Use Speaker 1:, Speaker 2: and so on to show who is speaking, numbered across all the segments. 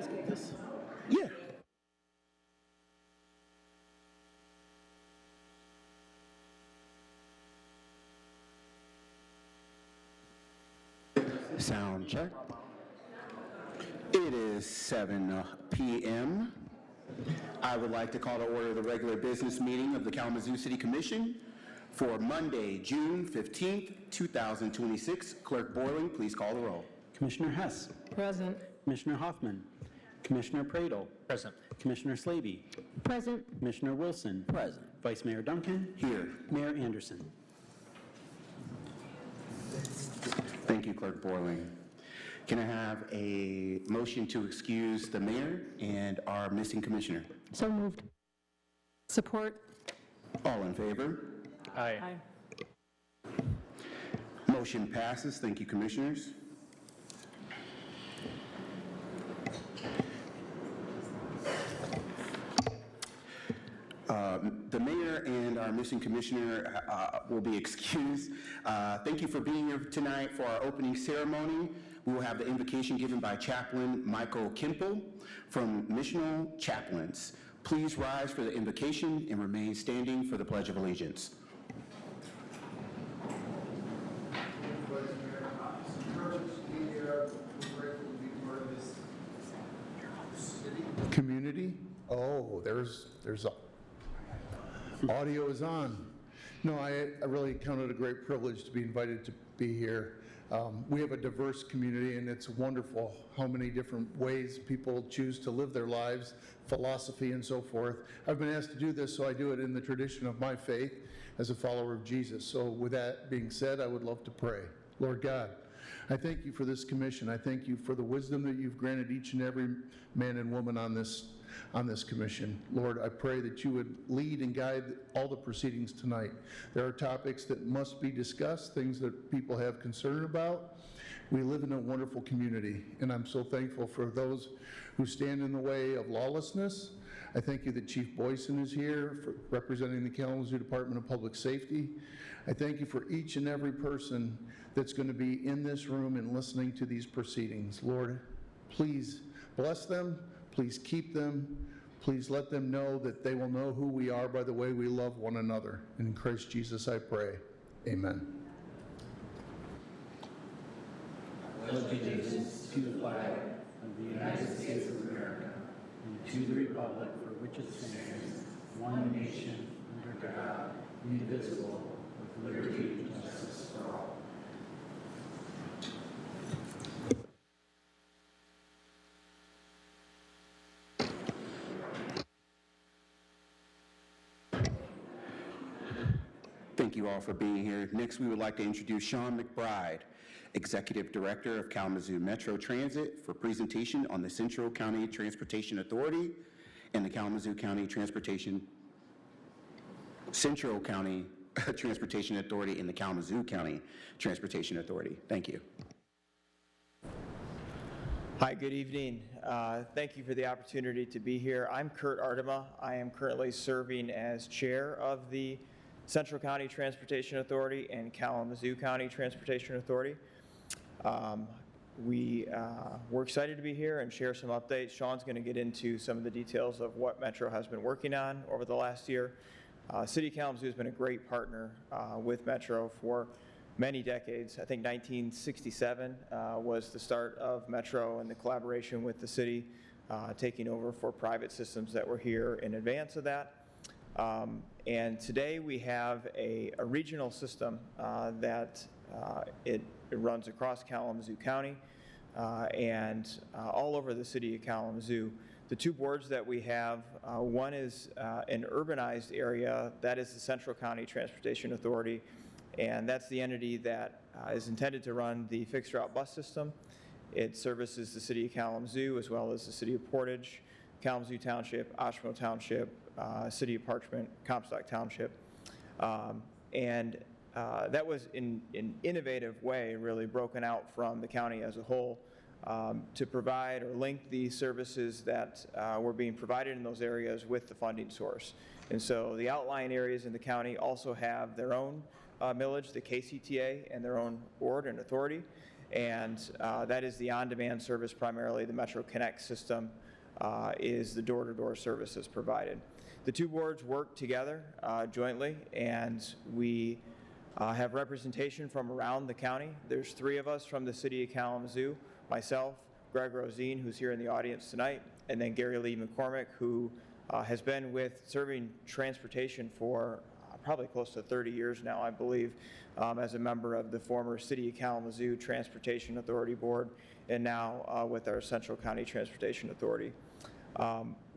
Speaker 1: guys get this?
Speaker 2: Yeah. Sound check. It is 7 p.m. I would like to call to order the regular business meeting of the Kalamazoo City Commission for Monday, June 15th, 2026. Clerk Boiling, please call the roll.
Speaker 1: Commissioner Hess.
Speaker 3: Present.
Speaker 1: Commissioner Hoffman. Commissioner Pradel.
Speaker 4: Present.
Speaker 1: Commissioner Slaby.
Speaker 3: Present.
Speaker 1: Commissioner Wilson.
Speaker 4: Present.
Speaker 1: Vice Mayor Duncan.
Speaker 2: Here.
Speaker 1: Mayor Anderson.
Speaker 2: Thank you, Clerk Boiling. Can I have a motion to excuse the mayor and our missing commissioner?
Speaker 3: So moved. Support.
Speaker 2: All in favor?
Speaker 4: Aye.
Speaker 2: Motion passes. Thank you, commissioners. The mayor and our missing commissioner will be excused. Thank you for being here tonight for our opening ceremony. We will have the invocation given by Chaplain Michael Kimple from Missional Chaplains. Please rise for the invocation and remain standing for the Pledge of Allegiance.
Speaker 5: Community? Oh, there's audio is on. No, I really count it a great privilege to be invited to be here. We have a diverse community, and it's wonderful how many different ways people choose to live their lives, philosophy, and so forth. I've been asked to do this, so I do it in the tradition of my faith as a follower of Jesus. So with that being said, I would love to pray. Lord God, I thank you for this commission. I thank you for the wisdom that you've granted each and every man and woman on this commission. Lord, I pray that you would lead and guide all the proceedings tonight. There are topics that must be discussed, things that people have concern about. We live in a wonderful community, and I'm so thankful for those who stand in the way of lawlessness. I thank you that Chief Boyson is here for representing the Kalamazoo Department of Public Safety. I thank you for each and every person that's going to be in this room and listening to these proceedings. Lord, please bless them. Please keep them. Please let them know that they will know who we are by the way we love one another. In Christ Jesus I pray. Amen.
Speaker 1: Allegiance to the flag of the United States of America and to the republic for which it stands, one nation, under God, indivisible, with liberty and justice for all.
Speaker 2: Thank you all for being here. Next, we would like to introduce Sean McBride, Executive Director of Kalamazoo Metro Transit, for presentation on the Central County Transportation Authority and the Kalamazoo County Central County Transportation Authority and the Kalamazoo County Transportation Authority. Thank you.
Speaker 6: Hi, good evening. Thank you for the opportunity to be here. I'm Kurt Artema. I am currently serving as chair of the Central County Transportation Authority and Kalamazoo County Transportation Authority. We're excited to be here and share some updates. Sean's going to get into some of the details of what Metro has been working on over the last year. City of Kalamazoo has been a great partner with Metro for many decades. I think 1967 was the start of Metro and the collaboration with the city taking over for private systems that were here in advance of that. And today we have a regional system that it runs across Kalamazoo County and all over the city of Kalamazoo. The two boards that we have, one is an urbanized area, that is the Central County Transportation Authority, and that's the entity that is intended to run the fixed route bus system. It services the city of Kalamazoo as well as the city of Portage, Kalamazoo Township, Oshmo Township, City of Parchment, Comstock Township. That was in an innovative way really broken out from the county as a whole to provide or link the services that were being provided in those areas with the funding source. And so the outlying areas in the county also have their own millage, the KCTA, and their own board and authority. and that is the on-demand service primarily. The Metro Connect system is the door-to-door service that's provided. The two boards work together jointly, and we have representation from around the county. There's 3 of us from the city of Kalamazoo, myself, Greg Rosine, who's here in the audience tonight, and then Gary Lee McCormick, who has been with serving transportation for probably close to 30 years now, I believe, as a member of the former City of Kalamazoo Transportation Authority Board, and now with our Central County Transportation Authority.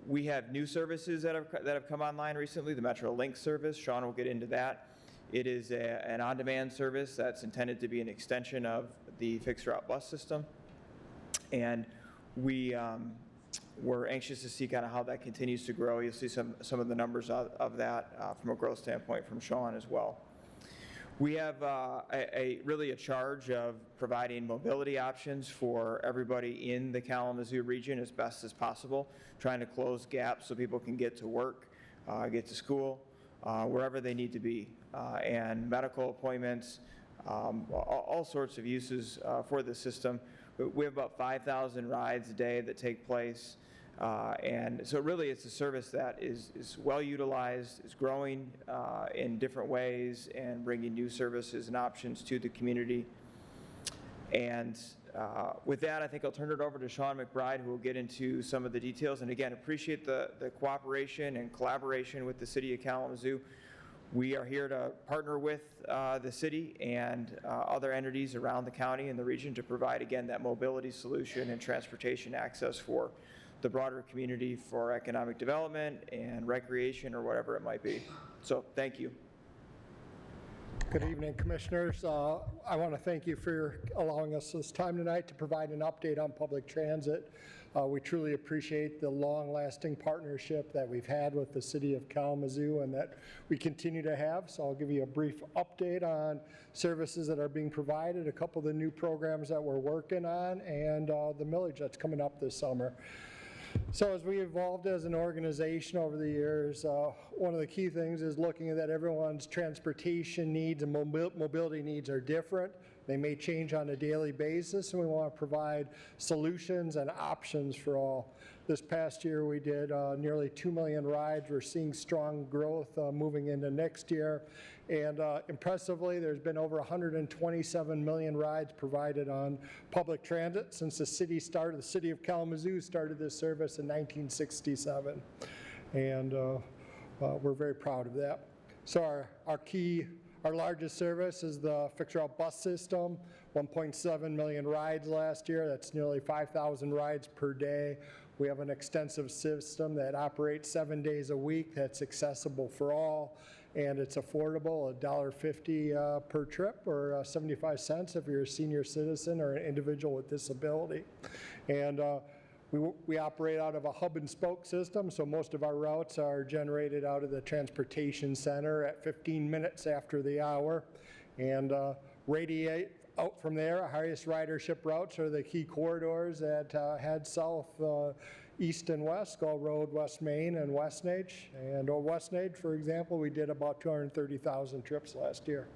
Speaker 6: We have new services that have come online recently, the Metro Link service. Sean will get into that. It is an on-demand service that's intended to be an extension of the fixed route bus system. And we're anxious to see kind of how that continues to grow. You'll see some of the numbers of that from a growth standpoint from Sean as well. We have really a charge of providing mobility options for everybody in the Kalamazoo region as best as possible, trying to close gaps so people can get to work, get to school, wherever they need to be, and medical appointments, all sorts of uses for the system. We have about 5,000 rides a day that take place. And so really it's a service that is well utilized, is growing in different ways, and bringing new services and options to the community. And with that, I think I'll turn it over to Sean McBride, who will get into some of the details. And again, appreciate the cooperation and collaboration with the City of Kalamazoo. We are here to partner with the city and other entities around the county and the region to provide, again, that mobility solution and transportation access for the broader community for economic development and recreation or whatever it might be. So thank you.
Speaker 4: Good evening, Commissioners. I want to thank you for allowing us this time tonight to provide an update on public transit. We truly appreciate the long-lasting partnership that we've had with the City of Kalamazoo and that we continue to have. So I'll give you a brief update on services that are being provided, a couple of the new programs that we're working on, and the millage that's coming up this summer. So as we evolved as an organization over the years, one of the key things is looking at that everyone's transportation needs and mobility needs are different. They may change on a daily basis, and we want to provide solutions and options for all. This past year we did nearly 2 million rides. We're seeing strong growth moving into next year. And impressively, there's been over 127 million rides provided on public transit since the city started. The City of Kalamazoo started this service in 1967. And we're very proud of that. So our largest service is the fixed route bus system, 1.7 million rides last year. That's nearly 5,000 rides per day. We have an extensive system that operates 7 days a week that's accessible for all, and it's affordable, $1.50 per trip, or 75 cents if you're a senior citizen or an individual with disability. And we operate out of a hub and spoke system, so most of our routes are generated out of the transportation center at 15 minutes after the hour, and radiate out from there. Our highest ridership routes are the key corridors that head south, east and west, Gull Road, West Main, and Westnage. And on Westnage, for example, we did about 230,000 trips last year.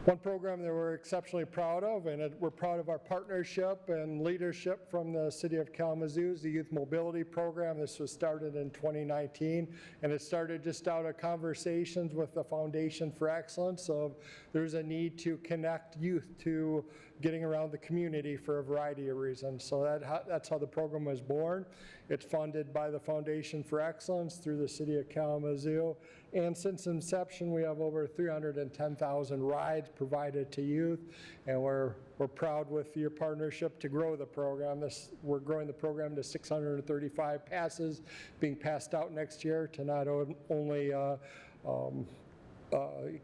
Speaker 4: One program that we're exceptionally proud of, and we're proud of our partnership and leadership from the City of Kalamazoo, is the Youth Mobility Program. This was started in 2019, and it started just out of conversations with the Foundation for Excellence of there's a need to connect youth to getting around the community for a variety of reasons. So that's how the program was born. It's funded by the Foundation for Excellence through the City of Kalamazoo. And since inception, we have over 310,000 rides provided to youth, and we're proud with your partnership to grow the program. We're growing the program to 635 passes being passed out next year to not only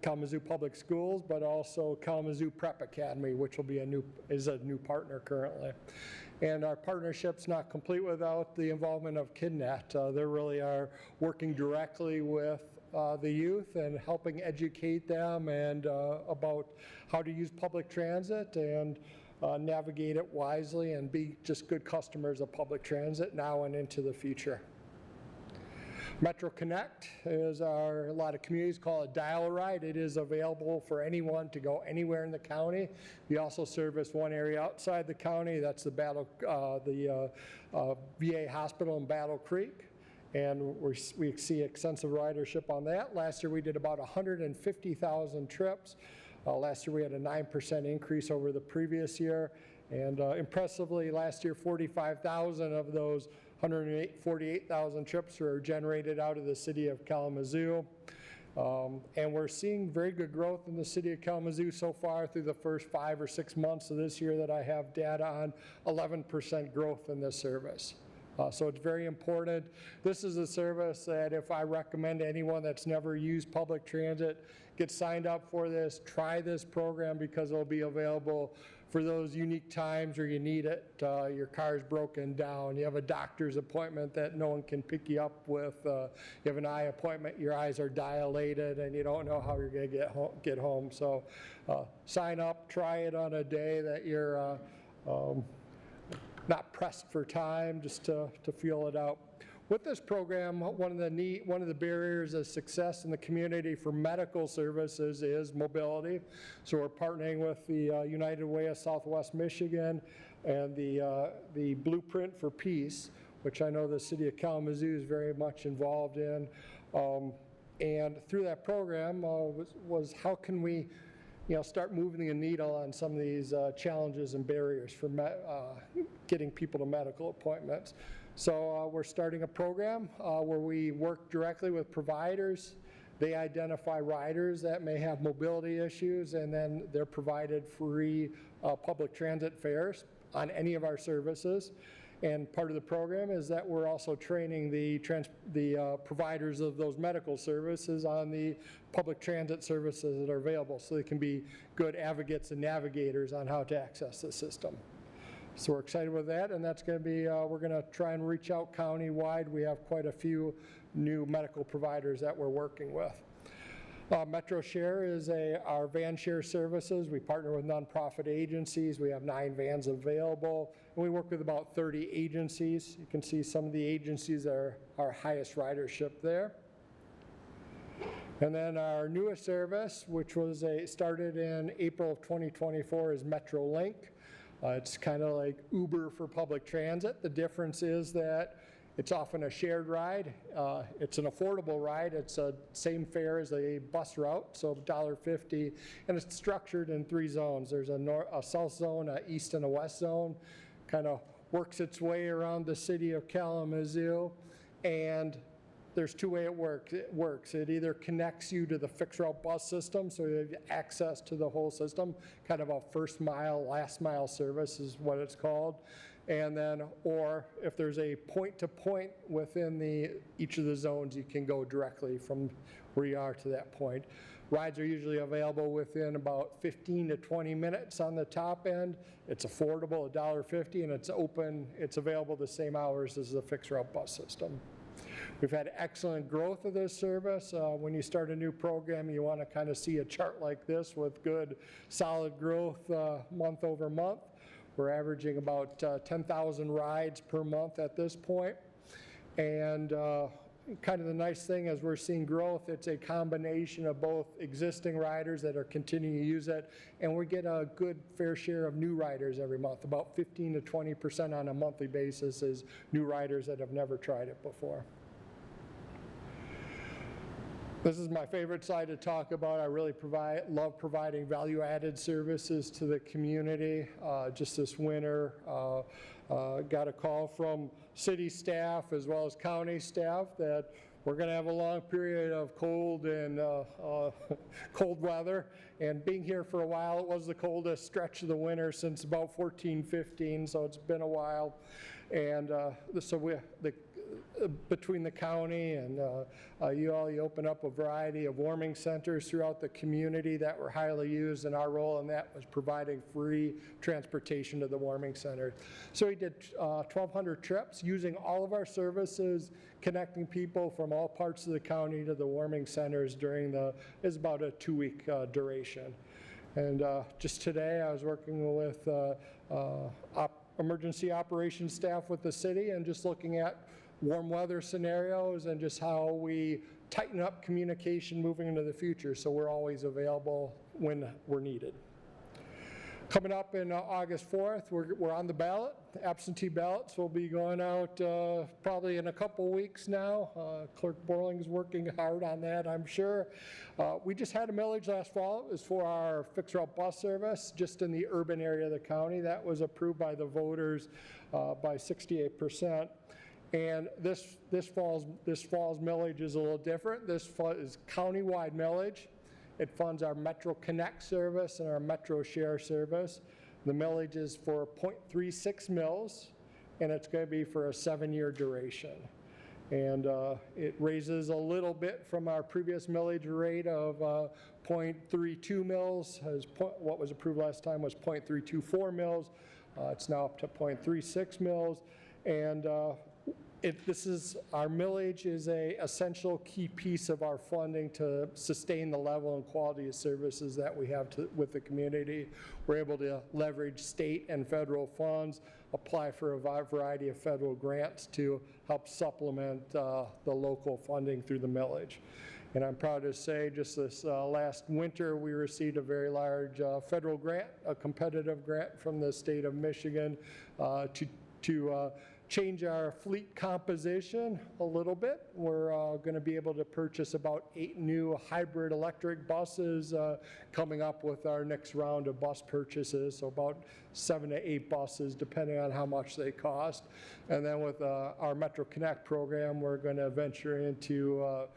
Speaker 4: Kalamazoo Public Schools, but also Kalamazoo Prep Academy, which will be a new partner currently. And our partnership's not complete without the involvement of KidNet. They really are working directly with the youth and helping educate them and about how to use public transit and navigate it wisely and be just good customers of public transit now and into the future. Metro Connect is a lot of communities call it dial-a-ride. It is available for anyone to go anywhere in the county. We also service one area outside the county. That's the VA hospital in Battle Creek. And we see extensive ridership on that. Last year we did about 150,000 trips. Last year we had a 9% increase over the previous year. And impressively, last year 45,000 of those 148,000 trips were generated out of the city of Kalamazoo. And we're seeing very good growth in the city of Kalamazoo so far through the first 5 or 6 months of this year that I have data on, 11% growth in this service. So it's very important. This is a service that if I recommend to anyone that's never used public transit, get signed up for this, try this program because it'll be available for those unique times where you need it. Your car's broken down, you have a doctor's appointment that no one can pick you up with, you have an eye appointment, your eyes are dilated and you don't know how you're going to get home. So sign up, try it on a day that you're not pressed for time, just to feel it out. With this program, one of the barriers of success in the community for medical services is mobility. So we're partnering with the United Way of Southwest Michigan and the Blueprint for Peace, which I know the city of Kalamazoo is very much involved in. And through that program was how can we start moving the needle on some of these challenges and barriers for getting people to medical appointments. So we're starting a program where we work directly with providers. They identify riders that may have mobility issues, and then they're provided free public transit fares on any of our services. And part of the program is that we're also training the providers of those medical services on the public transit services that are available so they can be good advocates and navigators on how to access the system. So we're excited with that, and that's going to be, we're going to try and reach out county-wide. We have quite a few new medical providers that we're working with. Metro Share is our van share services. We partner with nonprofit agencies. We have 9 vans available, and we work with about 30 agencies. You can see some of the agencies are our highest ridership there. And then our newest service, which was started in April of 2024, is Metro Link. It's kind of like Uber for public transit. The difference is that it's often a shared ride. It's an affordable ride. It's the same fare as a bus route, so $1.50, and it's structured in 3 zones. There's a south zone, an east, and a west zone. Kind of works its way around the city of Kalamazoo, and there's 2 ways it works. It either connects you to the fixed route bus system, so you have access to the whole system, kind of a first mile, last mile service is what it's called. And then, or if there's a point-to-point within each of the zones, you can go directly from where you are to that point. Rides are usually available within about 15 to 20 minutes on the top end. It's affordable, $1.50, and it's available the same hours as the fixed route bus system. We've had excellent growth of this service. When you start a new program, you want to kind of see a chart like this with good, solid growth month over month. We're averaging about 10,000 rides per month at this point. And kind of the nice thing is we're seeing growth. It's a combination of both existing riders that are continuing to use it, and we get a good fair share of new riders every month. About 15 to 20% on a monthly basis is new riders that have never tried it before. This is my favorite slide to talk about. I really love providing value-added services to the community. Just this winter, got a call from city staff as well as county staff that we're going to have a long period of cold and cold weather. And being here for a while, it was the coldest stretch of the winter since about 14-15, so it's been a while. And so between the county and you open up a variety of warming centers throughout the community that were highly used, and our role in that was providing free transportation to the warming center. So we did 1,200 trips using all of our services, connecting people from all parts of the county to the warming centers during it's about a 2-week duration. And just today I was working with emergency operations staff with the city and just looking at warm weather scenarios and just how we tighten up communication moving into the future so we're always available when we're needed. Coming up in August 4th, we're on the ballot. Absentee ballots will be going out probably in a couple weeks now. Clerk Borling's working hard on that, I'm sure. We just had a millage last fall. It was for our fixed-route bus service just in the urban area of the county. That was approved by the voters by 68%. And this fall's millage is a little different. This is countywide millage. It funds our Metro Connect service and our Metro Share service. The millage is for 0.36 mils, and it's going to be for a 7-year duration. And it raises a little bit from our previous millage rate of 0.32 mils. What was approved last time was 0.324 mils. It's now up to 0.36 mils. And our millage is a essential key piece of our funding to sustain the level and quality of services that we have with the community. We're able to leverage state and federal funds, apply for a variety of federal grants to help supplement the local funding through the millage. And I'm proud to say just this last winter we received a very large federal grant, a competitive grant from the state of Michigan to change our fleet composition a little bit. We're going to be able to purchase about 8 new hybrid electric buses coming up with our next round of bus purchases, so about 7 to 8 buses depending on how much they cost. And then with our Metro Connect program, we're going to venture into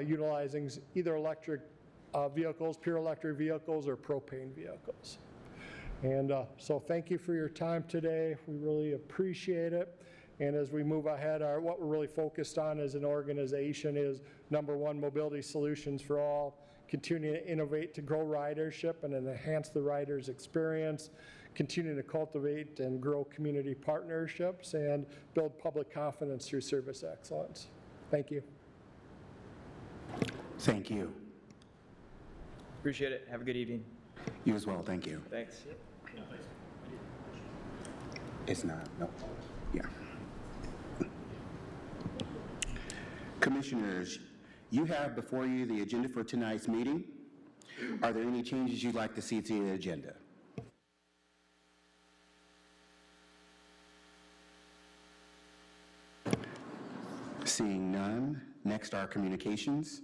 Speaker 4: utilizing either electric vehicles, pure electric vehicles, or propane vehicles. And so thank you for your time today. We really appreciate it. And as we move ahead, what we're really focused on as an organization is, number one, mobility solutions for all, continuing to innovate to grow ridership and enhance the rider's experience, continuing to cultivate and grow community partnerships, and build public confidence through service excellence. Thank you.
Speaker 2: Thank you.
Speaker 6: Appreciate it. Have a good evening.
Speaker 2: You as well, thank you.
Speaker 6: Thanks.
Speaker 2: It's not, no, yeah. Commissioners, you have before you the agenda for tonight's meeting. Are there any changes you'd like to see to the agenda? Seeing none, next are communications.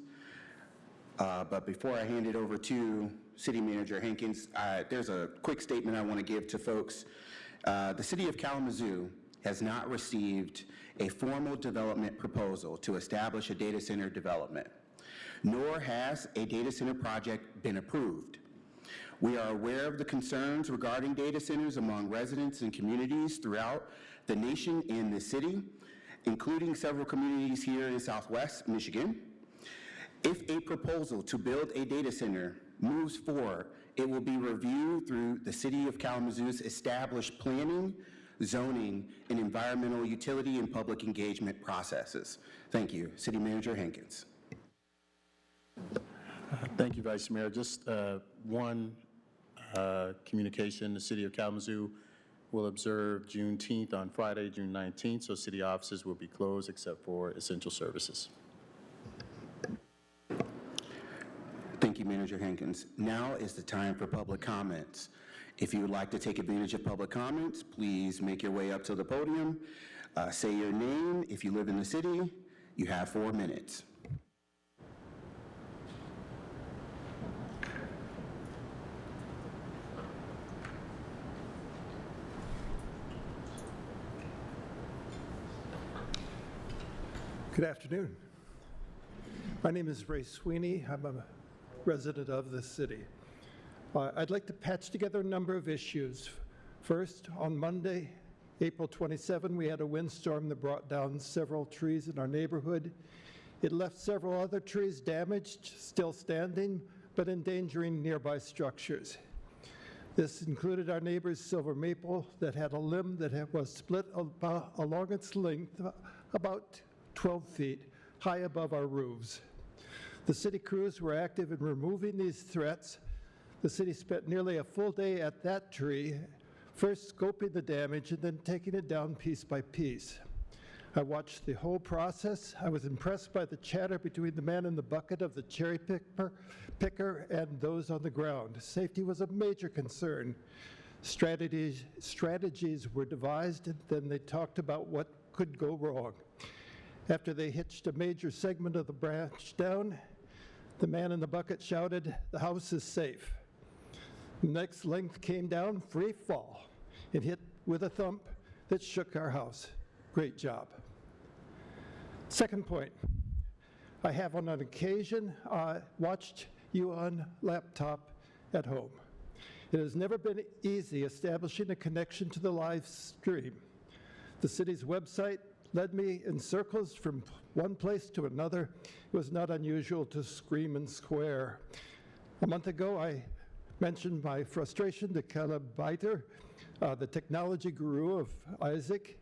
Speaker 2: But before I hand it over to City Manager Hankins, there's a quick statement I want to give to folks. The City of Kalamazoo has not received a formal development proposal to establish a data center development, nor has a data center project been approved. We are aware of the concerns regarding data centers among residents and communities throughout the nation and the city, including several communities here in Southwest Michigan. If a proposal to build a data center moves forward, it will be reviewed through the City of Kalamazoo's established planning, zoning, and environmental utility and public engagement processes. Thank you. City Manager Hankins.
Speaker 7: Thank you, Vice Mayor. Just one communication. The City of Kalamazoo will observe Juneteenth on Friday, June 19th, so city offices will be closed except for essential services.
Speaker 2: Thank you, Manager Hankins. Now is the time for public comments. If you would like to take advantage of public comments, please make your way up to the podium. Say your name. If you live in the city, you have 4 minutes.
Speaker 8: Good afternoon. My name is Ray Sweeney. I'm a resident of the city. I'd like to patch together a number of issues. First, on Monday, April 27, we had a windstorm that brought down several trees in our neighborhood. It left several other trees damaged, still standing, but endangering nearby structures. This included our neighbor's silver maple that had a limb that was split along its length about 12 feet high above our roofs. The city crews were active in removing these threats. The city spent nearly a full day at that tree, first scoping the damage and then taking it down piece by piece. I watched the whole process. I was impressed by the chatter between the man in the bucket of the cherry picker and those on the ground. Safety was a major concern. Strategies were devised, and then they talked about what could go wrong. After they hitched a major segment of the branch down, the man in the bucket shouted, "The house is safe." The next length came down, free fall. It hit with a thump that shook our house. Great job. Second point, I have on an occasion watched you on laptop at home. It has never been easy establishing a connection to the live stream. The city's website led me in circles from one place to another. It was not unusual to scream and swear. A month ago, I mentioned my frustration to Kalamazoo, the technology guru of Isaac.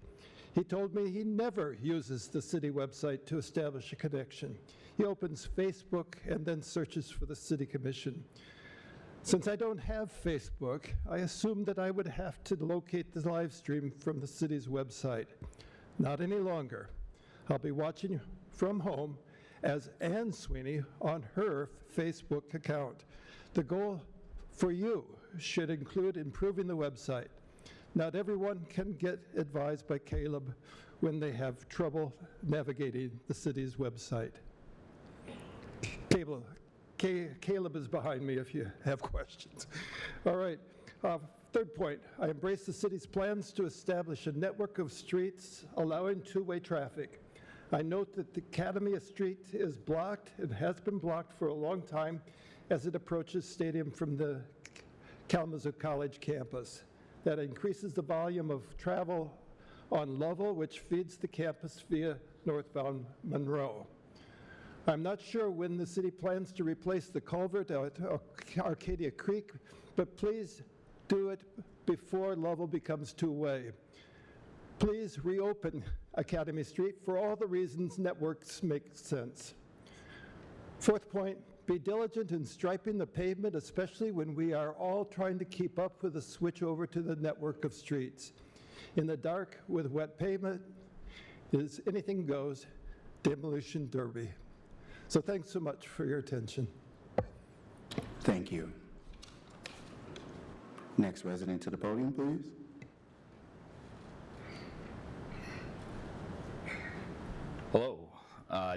Speaker 8: He told me he never uses the city website to establish a connection. He opens Facebook and then searches for the city commission. Since I don't have Facebook, I assumed that I would have to locate the live stream from the city's website. Not any longer. I'll be watching from home as Ann Sweeney on her Facebook account. The goal for you should include improving the website. Not everyone can get advised by Caleb when they have trouble navigating the city's website. Caleb is behind me if you have questions. All right, third point, I embrace the city's plans to establish a network of streets allowing two-way traffic. I note that the Academy Street is blocked and has been blocked for a long time as it approaches Stadium from the Kalamazoo College campus. That increases the volume of travel on Lovell, which feeds the campus via northbound Monroe. I'm not sure when the city plans to replace the culvert at Arcadia Creek, but please do it before Lovell becomes two-way. Please reopen Academy Street for all the reasons networks make sense. Fourth point, be diligent in striping the pavement, especially when we are all trying to keep up with the switch over to the network of streets. In the dark with wet pavement is anything goes, demolition derby. So thanks so much for your attention.
Speaker 2: Thank you. Next resident to the podium, please.
Speaker 9: Hello,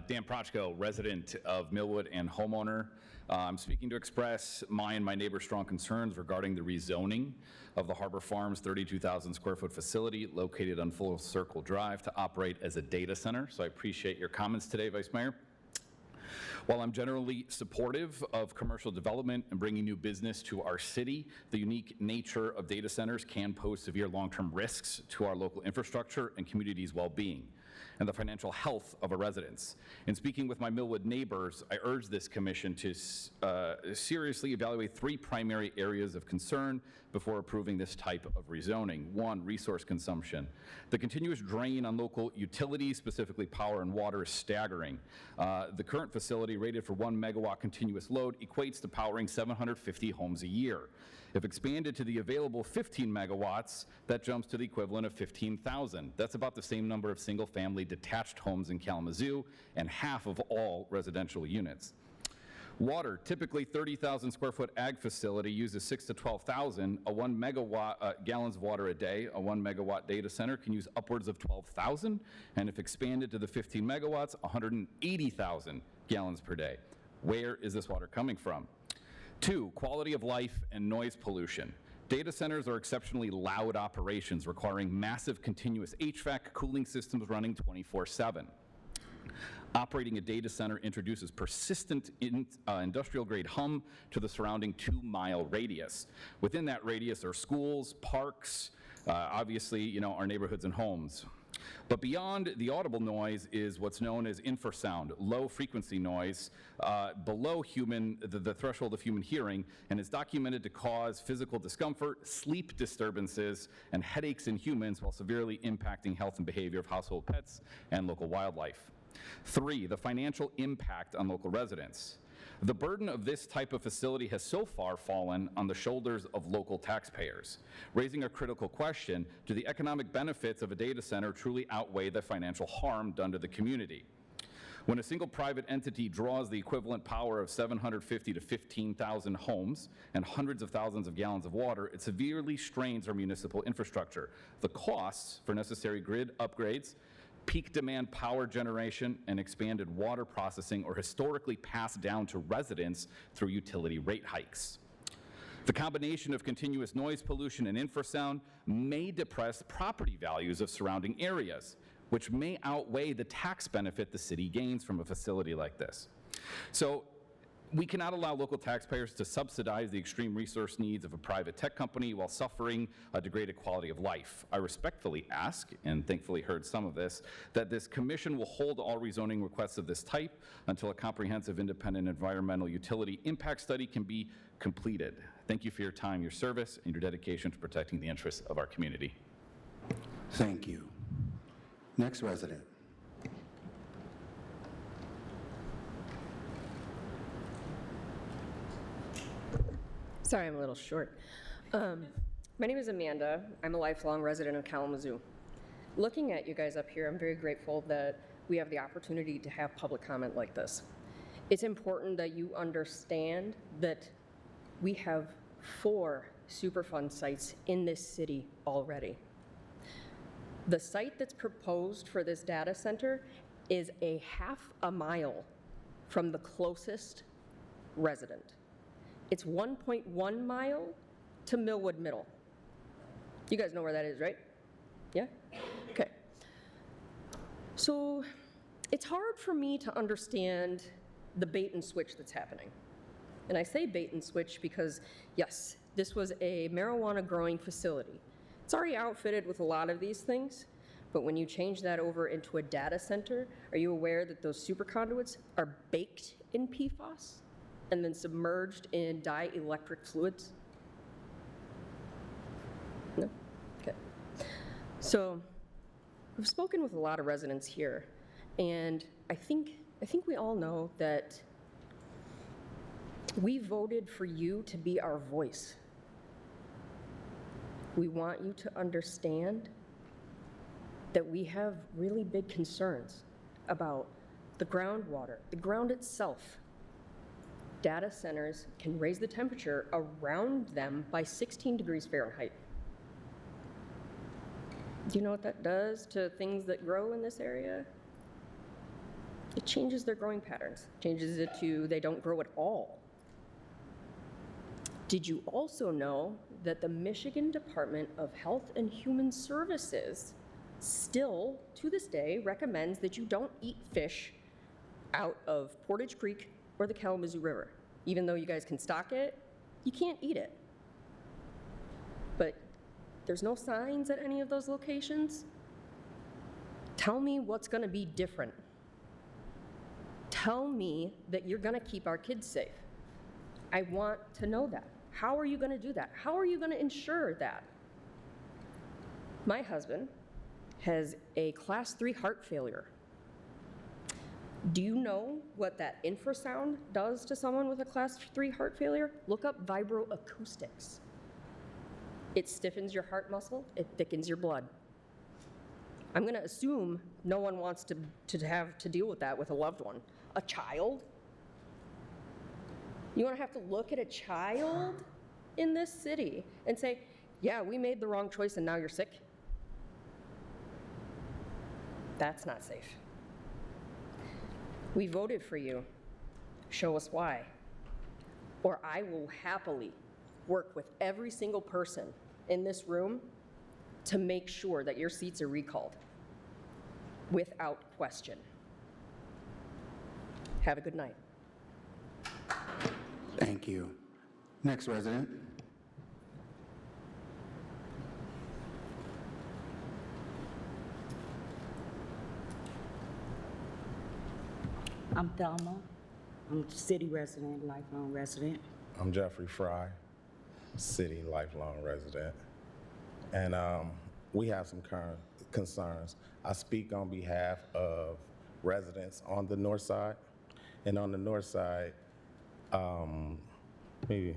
Speaker 9: Dan Prochko, resident of Millwood and homeowner. I'm speaking to express my and my neighbor's strong concerns regarding the rezoning of the Harbor Farms 32,000 square foot facility located on Full Circle Drive to operate as a data center. So I appreciate your comments today, Vice Mayor. While I'm generally supportive of commercial development and bringing new business to our city, the unique nature of data centers can pose severe long-term risks to our local infrastructure and community's well-being and the financial health of our residents. In speaking with my Millwood neighbors, I urge this commission to seriously evaluate three primary areas of concern before approving this type of rezoning. One, resource consumption. The continuous drain on local utilities, specifically power and water, is staggering. The current facility, rated for 1 megawatt continuous load, equates to powering 750 homes a year. If expanded to the available 15 megawatts, that jumps to the equivalent of 15,000. That's about the same number of single-family detached homes in Kalamazoo and half of all residential units. Water, typically 30,000 square foot ag facility uses 6 to 12,000. A 1 megawatt gallons of water a day. A 1 megawatt data center can use upwards of 12,000, and if expanded to the 15 megawatts, 180,000 gallons per day. Where is this water coming from? Two, quality of life and noise pollution. Data centers are exceptionally loud operations requiring massive continuous HVAC cooling systems running 24/7. Operating a data center introduces persistent industrial-grade hum to the surrounding 2-mile radius. Within that radius are schools, parks, obviously, our neighborhoods and homes. But beyond the audible noise is what's known as infrasound, low-frequency noise, below the threshold of human hearing, and is documented to cause physical discomfort, sleep disturbances, and headaches in humans while severely impacting health and behavior of household pets and local wildlife. Three, the financial impact on local residents. The burden of this type of facility has so far fallen on the shoulders of local taxpayers, raising a critical question: do the economic benefits of a data center truly outweigh the financial harm done to the community? When a single private entity draws the equivalent power of 750 to 15,000 homes and hundreds of thousands of gallons of water, it severely strains our municipal infrastructure. The costs for necessary grid upgrades, peak demand power generation, and expanded water processing are historically passed down to residents through utility rate hikes. The combination of continuous noise pollution and infrasound may depress property values of surrounding areas, which may outweigh the tax benefit the city gains from a facility like this. So we cannot allow local taxpayers to subsidize the extreme resource needs of a private tech company while suffering a degraded quality of life. I respectfully ask, and thankfully heard some of this, that this commission will hold all rezoning requests of this type until a comprehensive independent environmental utility impact study can be completed. Thank you for your time, your service, and your dedication to protecting the interests of our community.
Speaker 2: Thank you. Next resident.
Speaker 10: Sorry, I'm a little short. My name is Amanda. I'm a lifelong resident of Kalamazoo. Looking at you guys up here, I'm very grateful that we have the opportunity to have public comment like this. It's important that you understand that we have 4 Superfund sites in this city already. The site that's proposed for this data center is a half a mile from the closest resident. It's 1.1 mile to Millwood Middle. You guys know where that is, right? Yeah? Okay. So it's hard for me to understand the bait and switch that's happening. And I say bait and switch because, yes, this was a marijuana growing facility. It's already outfitted with a lot of these things, but when you change that over into a data center, are you aware that those super conduits are baked in PFAS and then submerged in dielectric fluids? No? Okay. So I've spoken with a lot of residents here, and I think we all know that we voted for you to be our voice. We want you to understand that we have really big concerns about the groundwater, the ground itself. Data centers can raise the temperature around them by 16 degrees Fahrenheit. Do you know what that does to things that grow in this area? It changes their growing patterns, changes it to they don't grow at all. Did you also know that the Michigan Department of Health and Human Services still, to this day, recommends that you don't eat fish out of Portage Creek or the Kalamazoo River? Even though you guys can stock it, you can't eat it. But there's no signs at any of those locations? Tell me what's gonna be different. Tell me that you're gonna keep our kids safe. I want to know that. How are you gonna do that? How are you gonna ensure that? My husband has a class 3 heart failure. Do you know what that infrasound does to someone with a class 3 heart failure? Look up vibroacoustics. It stiffens your heart muscle, it thickens your blood. I'm gonna assume no one wants to have to deal with that with a loved one. A child? You wanna have to look at a child in this city and say, yeah, we made the wrong choice and now you're sick? That's not safe. We voted for you. Show us why. Or I will happily work with every single person in this room to make sure that your seats are recalled without question. Have a good night.
Speaker 2: Thank you. Next resident.
Speaker 11: I'm Thelma. I'm a city resident, lifelong resident.
Speaker 12: I'm Jeffrey Fry, city lifelong resident. And we have some current concerns. I speak on behalf of residents on the north side. And on the north side, Maybe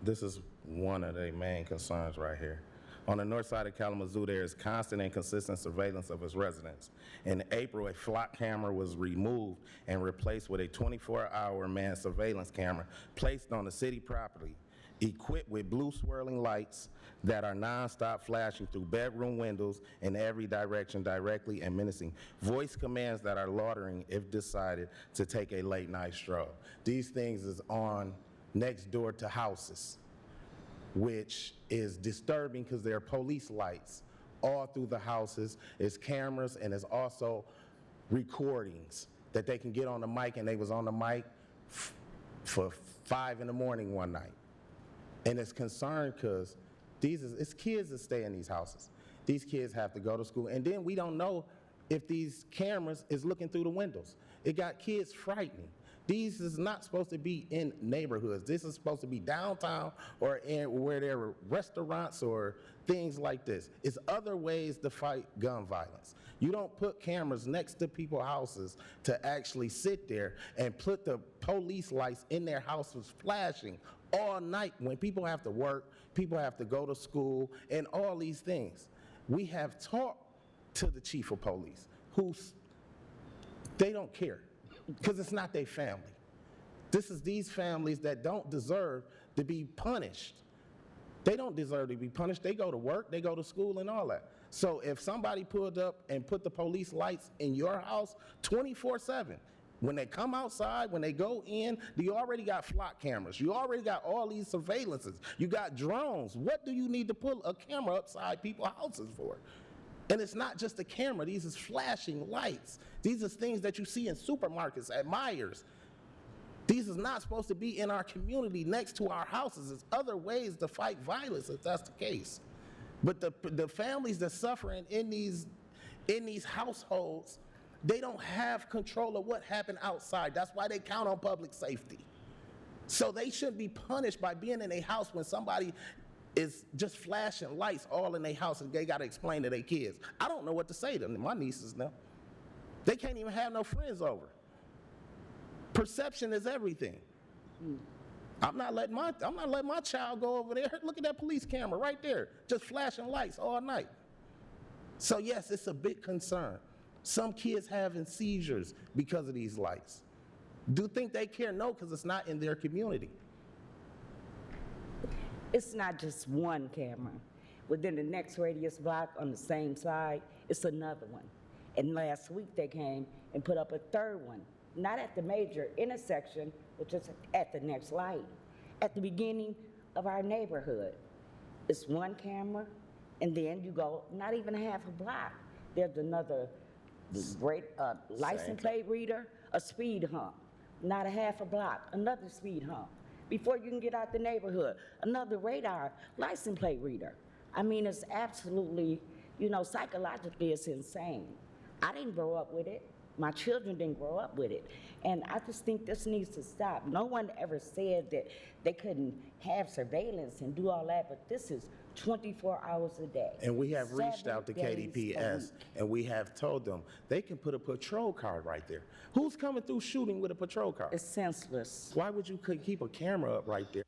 Speaker 12: this is one of the main concerns right here. On the north side of Kalamazoo, there is constant and consistent surveillance of its residents. In April, a flock camera was removed and replaced with a 24-hour manned surveillance camera placed on the city property, equipped with blue swirling lights that are nonstop flashing through bedroom windows in every direction, directly and menacing. Voice commands that are loitering if decided to take a late night stroll. These things is on next door to houses, which is disturbing because there are police lights all through the houses. There's cameras and there's also recordings that they can get on the mic, and they was on the mic for 5 in the morning one night. And it's concerned because it's kids that stay in these houses. These kids have to go to school, and then we don't know if these cameras is looking through the windows. It got kids frightened. These is not supposed to be in neighborhoods. This is supposed to be downtown or in where there are restaurants or things like this. It's other ways to fight gun violence. You don't put cameras next to people's houses to actually sit there and put the police lights in their houses flashing all night when people have to work, people have to go to school, and all these things. We have talked to the chief of police, they don't care, because it's not their family. This is these families that don't deserve to be punished. They don't deserve to be punished. They go to work, they go to school and all that. So if somebody pulled up and put the police lights in your house 24/7, when they come outside, when they go in, you already got flock cameras. You already got all these surveillances. You got drones. What do you need to put a camera upside people's houses for? And it's not just a camera. These is flashing lights. These are things that you see in supermarkets, at Myers. These is not supposed to be in our community next to our houses. There's other ways to fight violence if that's the case. But the families that suffering in these households, they don't have control of what happened outside. That's why they count on public safety. So they shouldn't be punished by being in a house when somebody is just flashing lights all in their house and they got to explain to their kids. I don't know what to say to them, my nieces now. They can't even have no friends over. Perception is everything. I'm not letting my child go over there. Look at that police camera right there, just flashing lights all night. So yes, it's a big concern. Some kids having seizures because of these lights. Do you think they care? No, because it's not in their community.
Speaker 11: It's not just one camera. Within the next radius block on the same side, it's another one. And last week they came and put up a third one, not at the major intersection, but just at the next light, at the beginning of our neighborhood. It's one camera, and then you go not even half a block. There's another license plate reader, a speed hump, not a half a block, another speed hump. Before you can get out the neighborhood, another radar, license plate reader. I mean, it's absolutely, psychologically it's insane. I didn't grow up with it. My children didn't grow up with it. And I just think this needs to stop. No one ever said that they couldn't have surveillance and do all that, but this is 24 hours a day.
Speaker 2: And we have reached out to
Speaker 11: 7 days a
Speaker 2: KDPS,
Speaker 11: week.
Speaker 2: and we have told them they can put a patrol car right there. Who's coming through shooting with a patrol car?
Speaker 11: It's senseless.
Speaker 2: Why would you keep a camera up right there?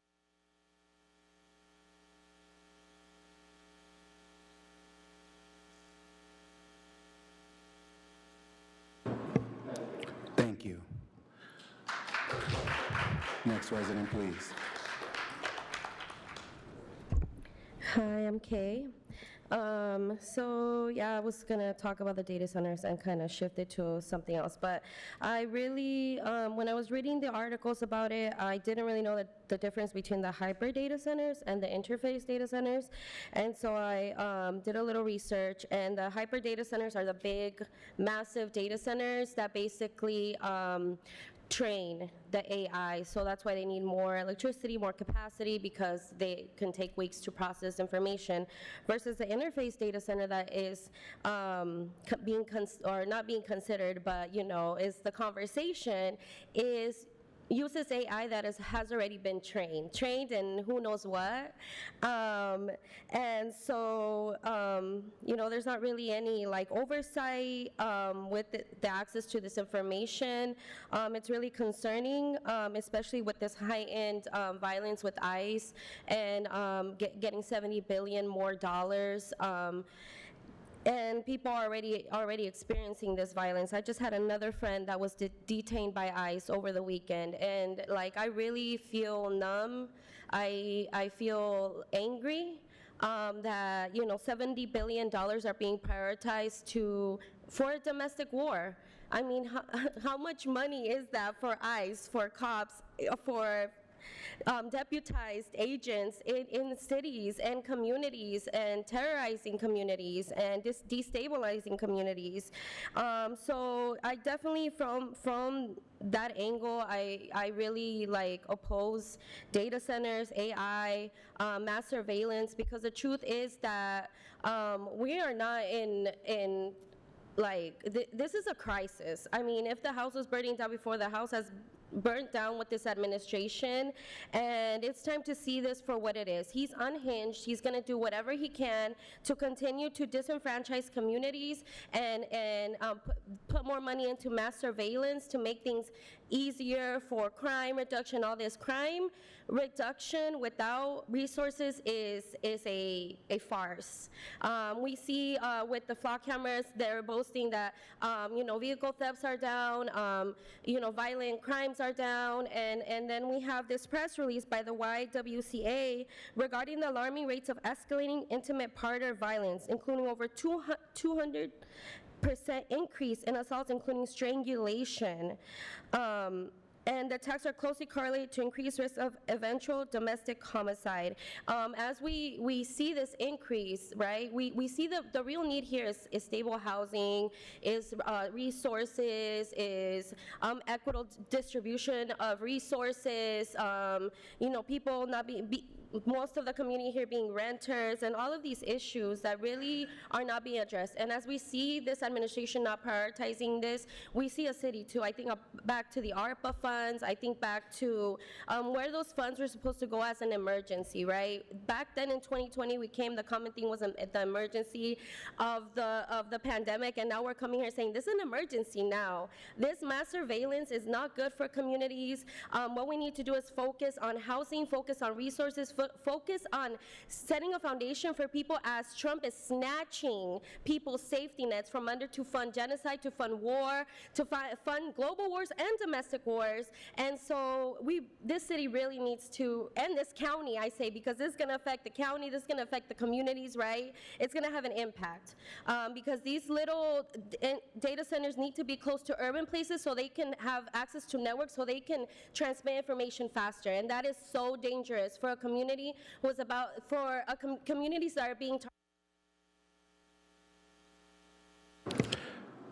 Speaker 2: Thank you. Next resident, please.
Speaker 13: Hi, I'm Kay. I was gonna talk about the data centers and kind of shift it to something else, but I really, when I was reading the articles about it, I didn't really know the difference between the hybrid data centers and the interface data centers, and so I did a little research, and the hybrid data centers are the big, massive data centers that basically train the AI, so that's why they need more electricity, more capacity, because they can take weeks to process information, versus the interface data center that is not being considered, but is the conversation is uses AI that has already been trained in who knows what. And so, there's not really any like oversight with the access to this information. It's really concerning, especially with this high-end violence with ICE and getting $70 billion more dollars. And people are already experiencing this violence. I just had another friend that was detained by ICE over the weekend, and like I really feel numb. I feel angry that $70 billion are being prioritized for a domestic war. I mean, how much money is that for ICE, for cops, for deputized agents in cities and communities and terrorizing communities and destabilizing communities? So I definitely, from that angle, I really oppose data centers, AI, mass surveillance, because the truth is that we are not in this is a crisis. I mean, if the house was burning down before, the house has burnt down with this administration, and it's time to see this for what it is. He's unhinged. He's going to do whatever he can to continue to disenfranchise communities and put more money into mass surveillance to make things easier for crime reduction. All this crime reduction without resources is a farce. We see with the flock cameras, they're boasting that vehicle thefts are down, violent crimes are down, and then we have this press release by the YWCA regarding the alarming rates of escalating intimate partner violence, including over 200% increase in assaults, including strangulation. And the attacks are closely correlated to increased risk of eventual domestic homicide. As we see this increase, right, we see the real need here is stable housing, is resources, is equitable distribution of resources, people not most of the community here being renters, and all of these issues that really are not being addressed. And as we see this administration not prioritizing this, we see a city too. I think back to the ARPA funds. I think back to where those funds were supposed to go as an emergency, right? Back then in 2020, the common thing was the emergency of the pandemic, and now we're coming here saying this is an emergency now. This mass surveillance is not good for communities. What we need to do is focus on housing, focus on resources, focus on setting a foundation for people, as Trump is snatching people's safety nets from under to fund genocide, to fund war, to fund global wars and domestic wars. And so this city really needs to, and this county, I say, because this is going to affect the county, this is going to affect the communities, right? It's going to have an impact because these little data centers need to be close to urban places so they can have access to networks, so they can transmit information faster. And that is so dangerous for a community communities that are being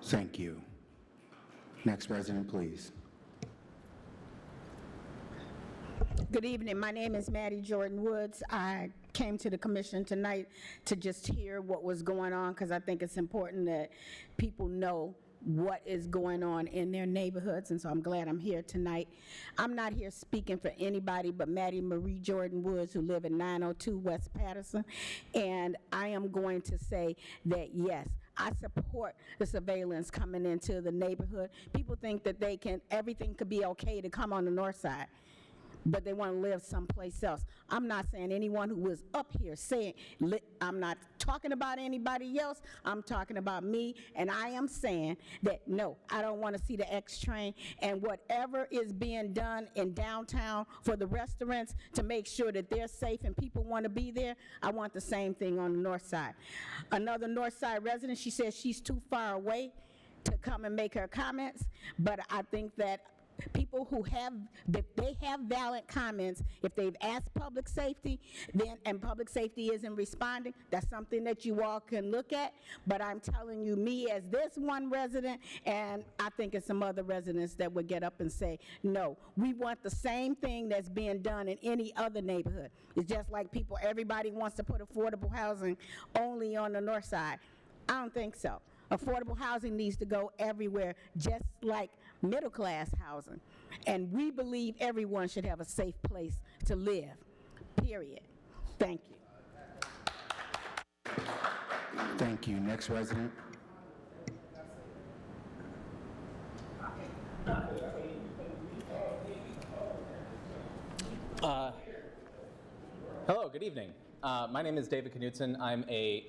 Speaker 2: Thank you. Next resident, please.
Speaker 14: Good evening. My name is Maddie Jordan Woods. I came to the commission tonight to just hear what was going on, because I think it's important that people know what is going on in their neighborhoods, and so I'm glad I'm here tonight. I'm not here speaking for anybody but Maddie Marie Jordan Woods, who live in 902 West Patterson, and I am going to say that yes, I support the surveillance coming into the neighborhood. People think that everything could be okay to come on the north side, but they want to live someplace else. I'm not saying anyone who was up here saying, I'm not talking about anybody else, I'm talking about me, and I am saying that no, I don't want to see the X train, and whatever is being done in downtown for the restaurants to make sure that they're safe and people want to be there, I want the same thing on the north side. Another north side resident, she says she's too far away to come and make her comments, but I think that people who have valid comments, if they've asked public safety, and public safety isn't responding, that's something that you all can look at. But I'm telling you, me as this one resident, and I think it's some other residents that would get up and say, no, we want the same thing that's being done in any other neighborhood. It's just like everybody wants to put affordable housing only on the north side. I don't think so. Affordable housing needs to go everywhere, just like middle-class housing. And we believe everyone should have a safe place to live, period. Thank you.
Speaker 2: Thank you. Next resident.
Speaker 15: Hello, good evening. My name is David Knutson. I'm a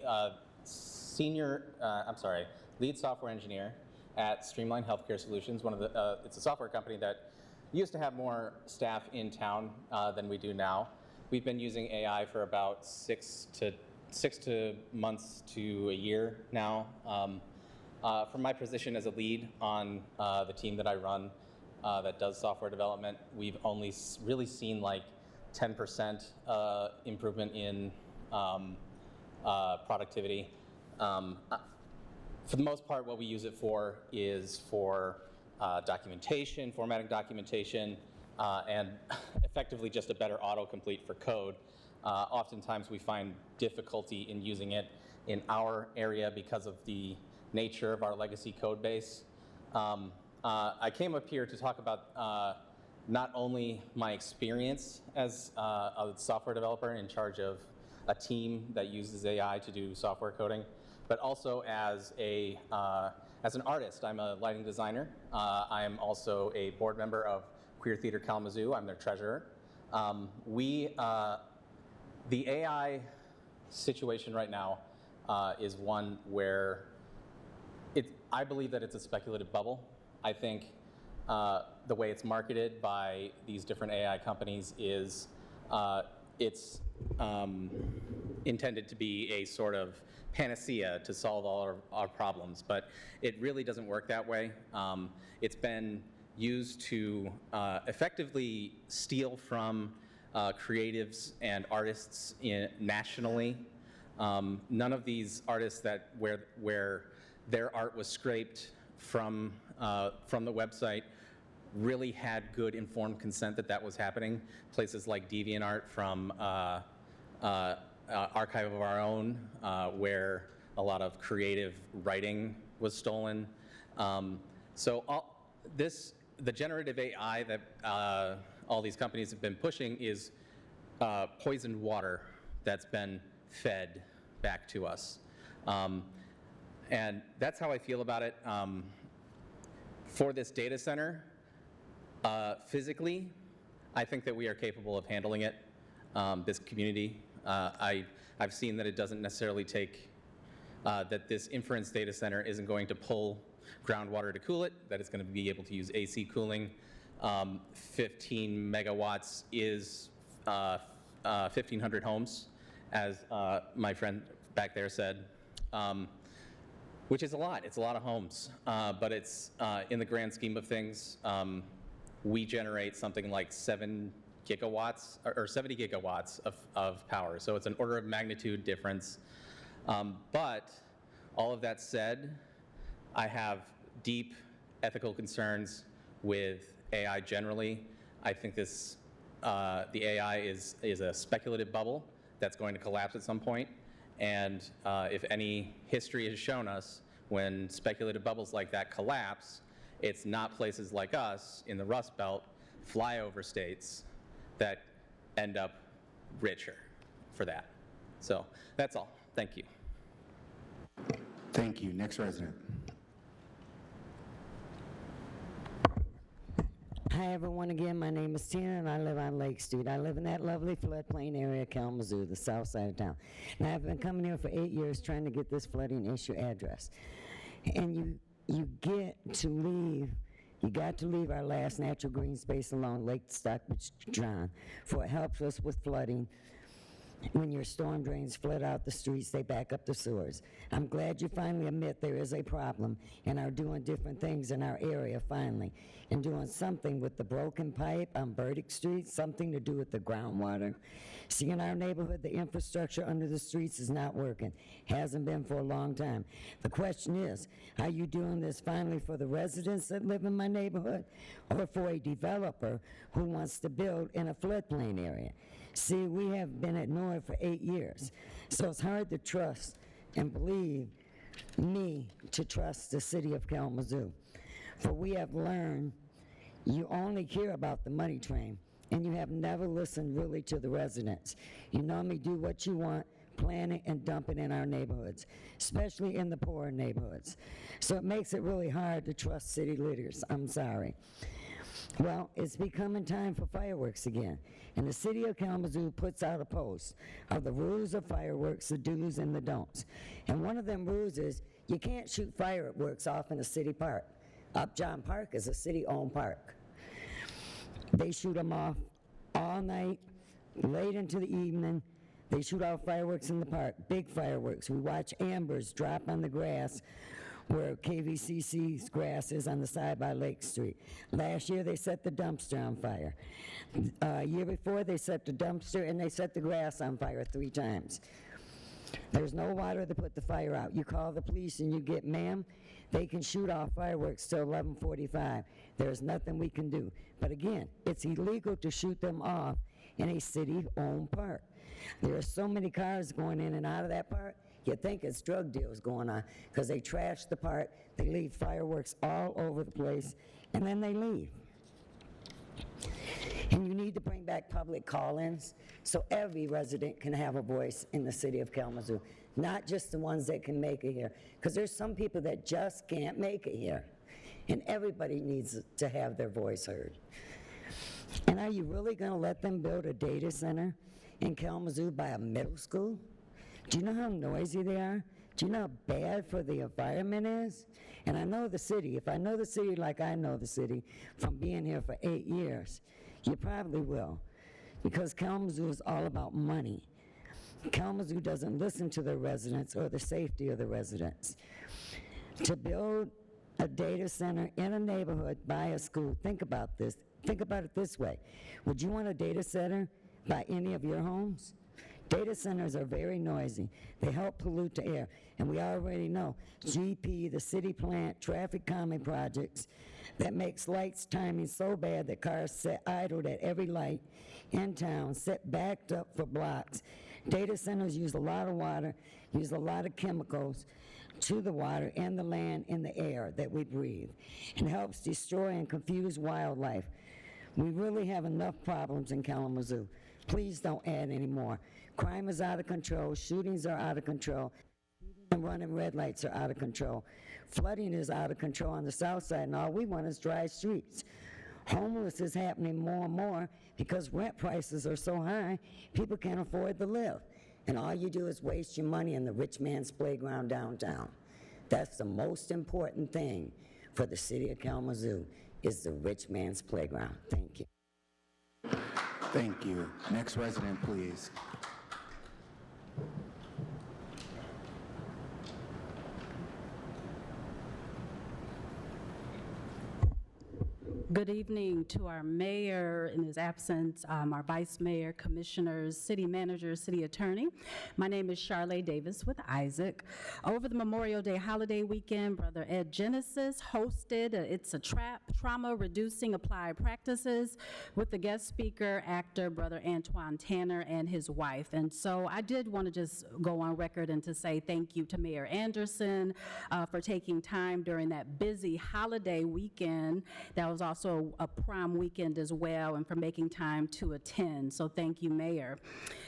Speaker 15: lead software engineer at Streamline Healthcare Solutions. It's a software company that used to have more staff in town than we do now. We've been using AI for about six months to a year now. From my position as a lead on the team that I run that does software development, we've only really seen like 10% improvement in productivity. For the most part, what we use it for is for documentation, formatting documentation, and effectively just a better autocomplete for code. Oftentimes we find difficulty in using it in our area because of the nature of our legacy code base. I came up here to talk about not only my experience as a software developer in charge of a team that uses AI to do software coding, but also as an artist. I'm a lighting designer. I am also a board member of Queer Theater Kalamazoo. I'm their treasurer. The AI situation right now is one where I believe that it's a speculative bubble. I think the way it's marketed by these different AI companies is it's intended to be a sort of panacea to solve all our problems, but it really doesn't work that way. It's been used to effectively steal from creatives and artists nationally. None of these artists where their art was scraped from the website really had good informed consent that was happening. Places like DeviantArt from Archive of Our Own, where a lot of creative writing was stolen. The generative AI that all these companies have been pushing is poisoned water that's been fed back to us. And that's how I feel about it. For this data center, physically, I think that we are capable of handling it, this community. I've seen that it doesn't necessarily take, that this inference data center isn't going to pull groundwater to cool it, that it's going to be able to use AC cooling. 15 megawatts is 1,500 homes, as my friend back there said, which is a lot. It's a lot of homes, but it's in the grand scheme of things, we generate something like 7 gigawatts or 70 gigawatts of power. So it's an order of magnitude difference. But all of that said, I have deep ethical concerns with AI generally. I think the AI is a speculative bubble that's going to collapse at some point. And if any history has shown us, when speculative bubbles like that collapse, it's not places like us in the Rust Belt, flyover states, that end up richer for that. So that's all. Thank you.
Speaker 2: Thank you. Next resident.
Speaker 16: Hi, everyone. Again, my name is Tina, and I live on Lake Street. I live in that lovely floodplain area of Kalamazoo, the south side of town. And I've been coming here for 8 years trying to get this flooding issue addressed. And you got to leave our last natural green space alone, Lake Stockbridge John, for it helps us with flooding. When your storm drains flood out the streets, they back up the sewers. I'm glad you finally admit there is a problem and are doing different things in our area finally, and doing something with the broken pipe on Burdick Street, something to do with the groundwater. See, in our neighborhood, the infrastructure under the streets is not working. Hasn't been for a long time. The question is, are you doing this finally for the residents that live in my neighborhood, or for a developer who wants to build in a floodplain area? See, we have been ignored for 8 years, so it's hard to trust and believe me to trust the city of Kalamazoo. For we have learned You only care about the money train, and you have never listened really to the residents. You normally do what you want, plan it and dump it in our neighborhoods, especially in the poorer neighborhoods. So it makes it really hard to trust city leaders. I'm sorry. Well, it's becoming time for fireworks again, and the city of Kalamazoo puts out a post of the rules of fireworks, the do's and the don'ts. And one of them rules is you can't shoot fireworks off in a city park. Upjohn Park is a city-owned park. They shoot them off all night, late into the evening. They shoot off fireworks in the park, big fireworks. We watch ambers drop on the grass where KVCC's grass is on the side by Lake Street. Last year, they set the dumpster on fire. Year before, they set the dumpster and they set the grass on fire 3 times. There's no water to put the fire out. You call the police and you get, ma'am, they can shoot off fireworks till 11:45. There's nothing we can do. But again, it's illegal to shoot them off in a city-owned park. There are so many cars going in and out of that park, you think it's drug deals going on because they trash the park, they leave fireworks all over the place, and then they leave. And you need to bring back public call-ins so every resident can have a voice in the city of Kalamazoo, not just the ones that can make it here, because there's some people that just can't make it here, and everybody needs to have their voice heard. And are you really going to let them build a data center in Kalamazoo by a middle school? Do you know how noisy they are? Do you know how bad for the environment is? And I know the city. If I know the city like I know the city from being here for 8 years, you probably will, because Kalamazoo is all about money. Kalamazoo doesn't listen to the residents or the safety of the residents. To build a data center in a neighborhood by a school, think about this. Think about it this way. Would you want a data center by any of your homes? Data centers are very noisy. They help pollute the air. And we already know GP, the city plant, traffic calming projects that makes lights timing so bad that cars sit idled at every light in town, sit backed up for blocks. Data centers use a lot of water, use a lot of chemicals to the water and the land and the air that we breathe, and helps destroy and confuse wildlife. We really have enough problems in Kalamazoo. Please don't add any more. Crime is out of control, shootings are out of control, and running red lights are out of control. Flooding is out of control on the south side, and all we want is dry streets. Homeless is happening more and more because rent prices are so high, people can't afford to live. And all you do is waste your money in the rich man's playground downtown. That's the most important thing for the city of Kalamazoo, is the rich man's playground. Thank you.
Speaker 2: Thank you. Next resident, please.
Speaker 17: Good evening to our mayor in his absence, our vice mayor, commissioners, city manager, city attorney. My name is Charlotte Davis with Isaac. Over the Memorial Day holiday weekend, Brother Ed Genesis hosted It's a Trap, Trauma Reducing Applied Practices with the guest speaker, actor Brother Antoine Tanner and his wife. And so I did want to just go on record and to say thank you to Mayor Anderson for taking time during that busy holiday weekend. That was also a prom weekend as well, and for making time to attend. So thank you, Mayor.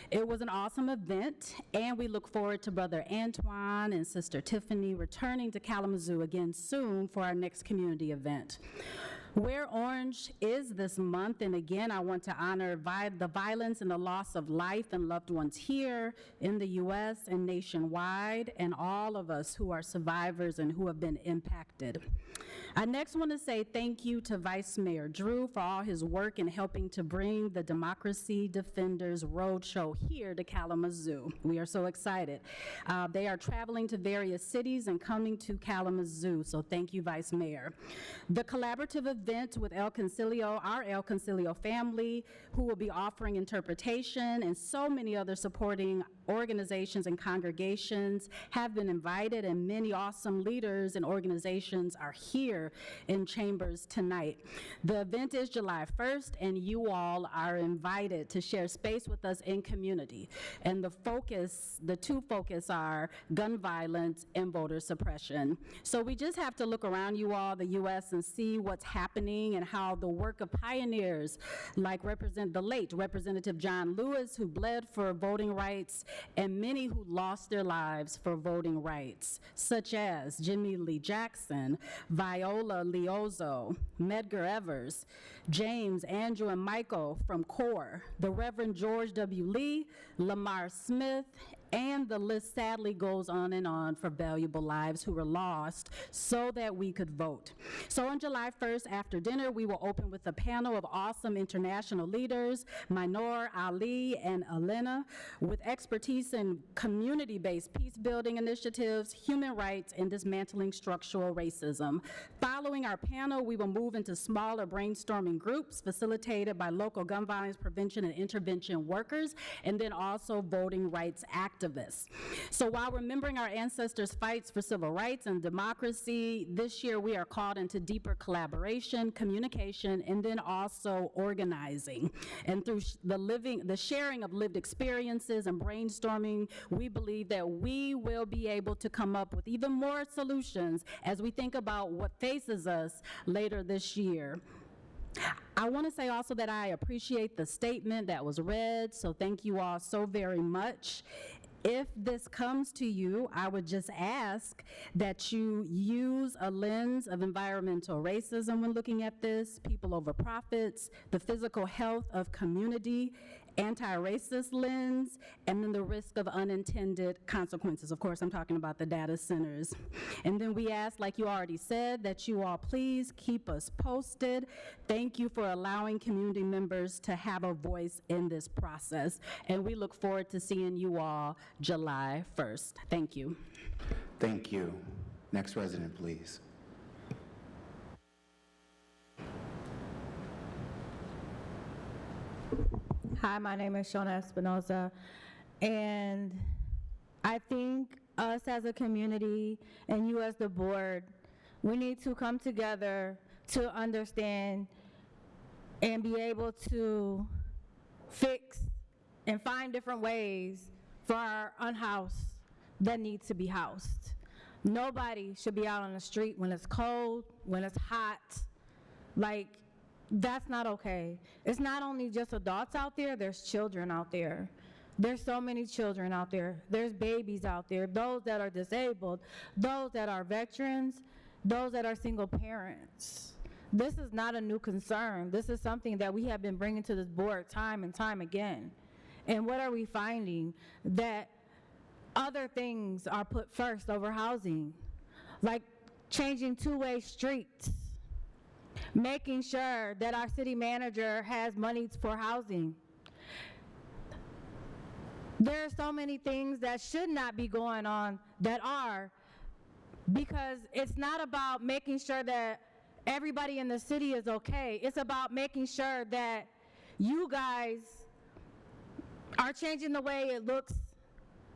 Speaker 17: It was an awesome event, and we look forward to Brother Antoine and Sister Tiffany returning to Kalamazoo again soon for our next community event. Wear Orange is this month, and again, I want to honor the violence and the loss of life and loved ones here in the U.S. and nationwide, and all of us who are survivors and who have been impacted. I next want to say thank you to Vice Mayor Drew for all his work in helping to bring the Democracy Defenders Roadshow here to Kalamazoo. We are so excited. They are traveling to various cities and coming to Kalamazoo, so thank you, Vice Mayor. The collaborative event with El Concilio, our El Concilio family, who will be offering interpretation, and so many other supporting organizations and congregations have been invited, and many awesome leaders and organizations are here here in chambers tonight. The event is July 1st, and you all are invited to share space with us in community. And the two focus are gun violence and voter suppression. So we just have to look around you all, the U.S., and see what's happening and how the work of pioneers like the late Representative John Lewis, who bled for voting rights, and many who lost their lives for voting rights, such as Jimmy Lee Jackson, Viola Liuzzo, Medgar Evers, James, Andrew, and Michael from CORE, the Reverend George W. Lee, Lamar Smith, and the list sadly goes on and on for valuable lives who were lost so that we could vote. So on July 1st, after dinner, we will open with a panel of awesome international leaders, Minor, Ali, and Elena, with expertise in community-based peace-building initiatives, human rights, and dismantling structural racism. Following our panel, we will move into smaller brainstorming groups facilitated by local gun violence prevention and intervention workers, and then also voting rights activists. So while remembering our ancestors' fights for civil rights and democracy, this year we are called into deeper collaboration, communication, and then also organizing. And through the sharing of lived experiences and brainstorming, we believe that we will be able to come up with even more solutions as we think about what faces us later this year. I want to say also that I appreciate the statement that was read, so thank you all so very much. If this comes to you, I would just ask that you use a lens of environmental racism when looking at this, people over profits, the physical health of community, anti-racist lens, and then the risk of unintended consequences. Of course, I'm talking about the data centers. And then we ask, like you already said, that you all please keep us posted. Thank you for allowing community members to have a voice in this process. And we look forward to seeing you all July 1st. Thank you.
Speaker 2: Thank you. Next resident, please.
Speaker 18: Hi, my name is Shona Espinoza, and I think us as a community and you as the board, we need to come together to understand and be able to fix and find different ways for our unhoused that need to be housed. Nobody should be out on the street when it's cold, when it's hot. Like, that's not okay. It's not only just adults out there, there's children out there. There's so many children out there. There's babies out there, those that are disabled, those that are veterans, those that are single parents. This is not a new concern. This is something that we have been bringing to this board time and time again. And what are we finding? That other things are put first over housing, like changing two-way streets, making sure that our city manager has money for housing. There are so many things that should not be going on that are, because it's not about making sure that everybody in the city is okay. It's about making sure that you guys are changing the way it looks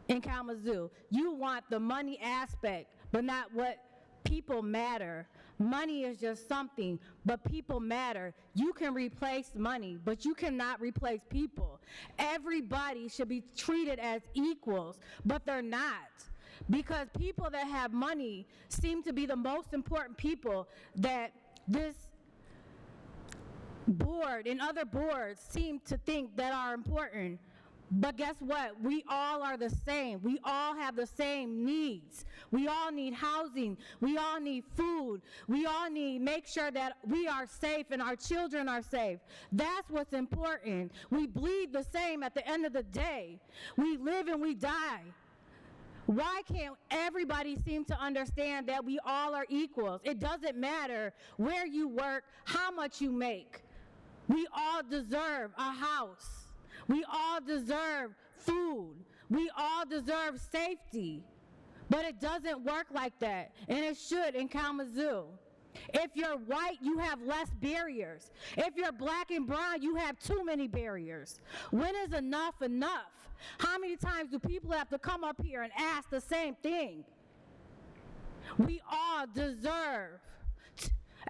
Speaker 18: in Kalamazoo. You want the money aspect, but not what people matter. Money is just something, but people matter. You can replace money, but you cannot replace people. Everybody should be treated as equals, but they're not. Because people that have money seem to be the most important people that this board and other boards seem to think that are important. But guess what? We all are the same. We all have the same needs. We all need housing. We all need food. We all need make sure that we are safe and our children are safe. That's what's important. We bleed the same at the end of the day. We live and we die. Why can't everybody seem to understand that we all are equals? It doesn't matter where you work, how much you make. We all deserve a house. We all deserve food. We all deserve safety. But it doesn't work like that, and it should in Kalamazoo. If you're white, you have less barriers. If you're black and brown, you have too many barriers. When is enough enough? How many times do people have to come up here and ask the same thing? We all deserve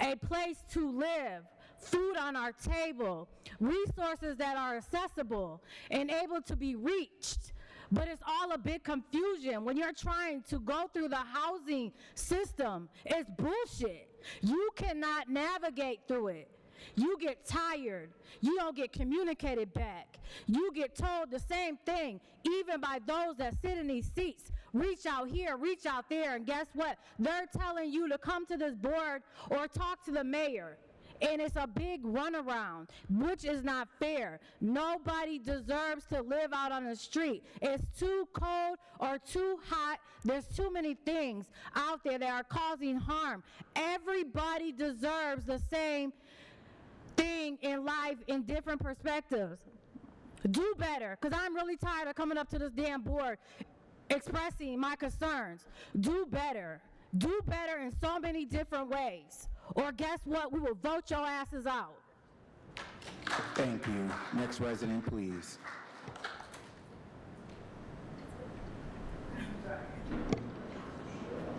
Speaker 18: a place to live, food on our table, resources that are accessible and able to be reached. But it's all a big confusion when you're trying to go through the housing system. It's bullshit. You cannot navigate through it. You get tired. You don't get communicated back. You get told the same thing, even by those that sit in these seats. Reach out here, reach out there, and guess what? They're telling you to come to this board or talk to the mayor. And it's a big runaround, which is not fair. Nobody deserves to live out on the street. It's too cold or too hot. There's too many things out there that are causing harm. Everybody deserves the same thing in life in different perspectives. Do better, because I'm really tired of coming up to this damn board expressing my concerns. Do better. Do better in so many different ways. Or guess what? We will vote your asses out.
Speaker 2: Thank you. Next resident, please.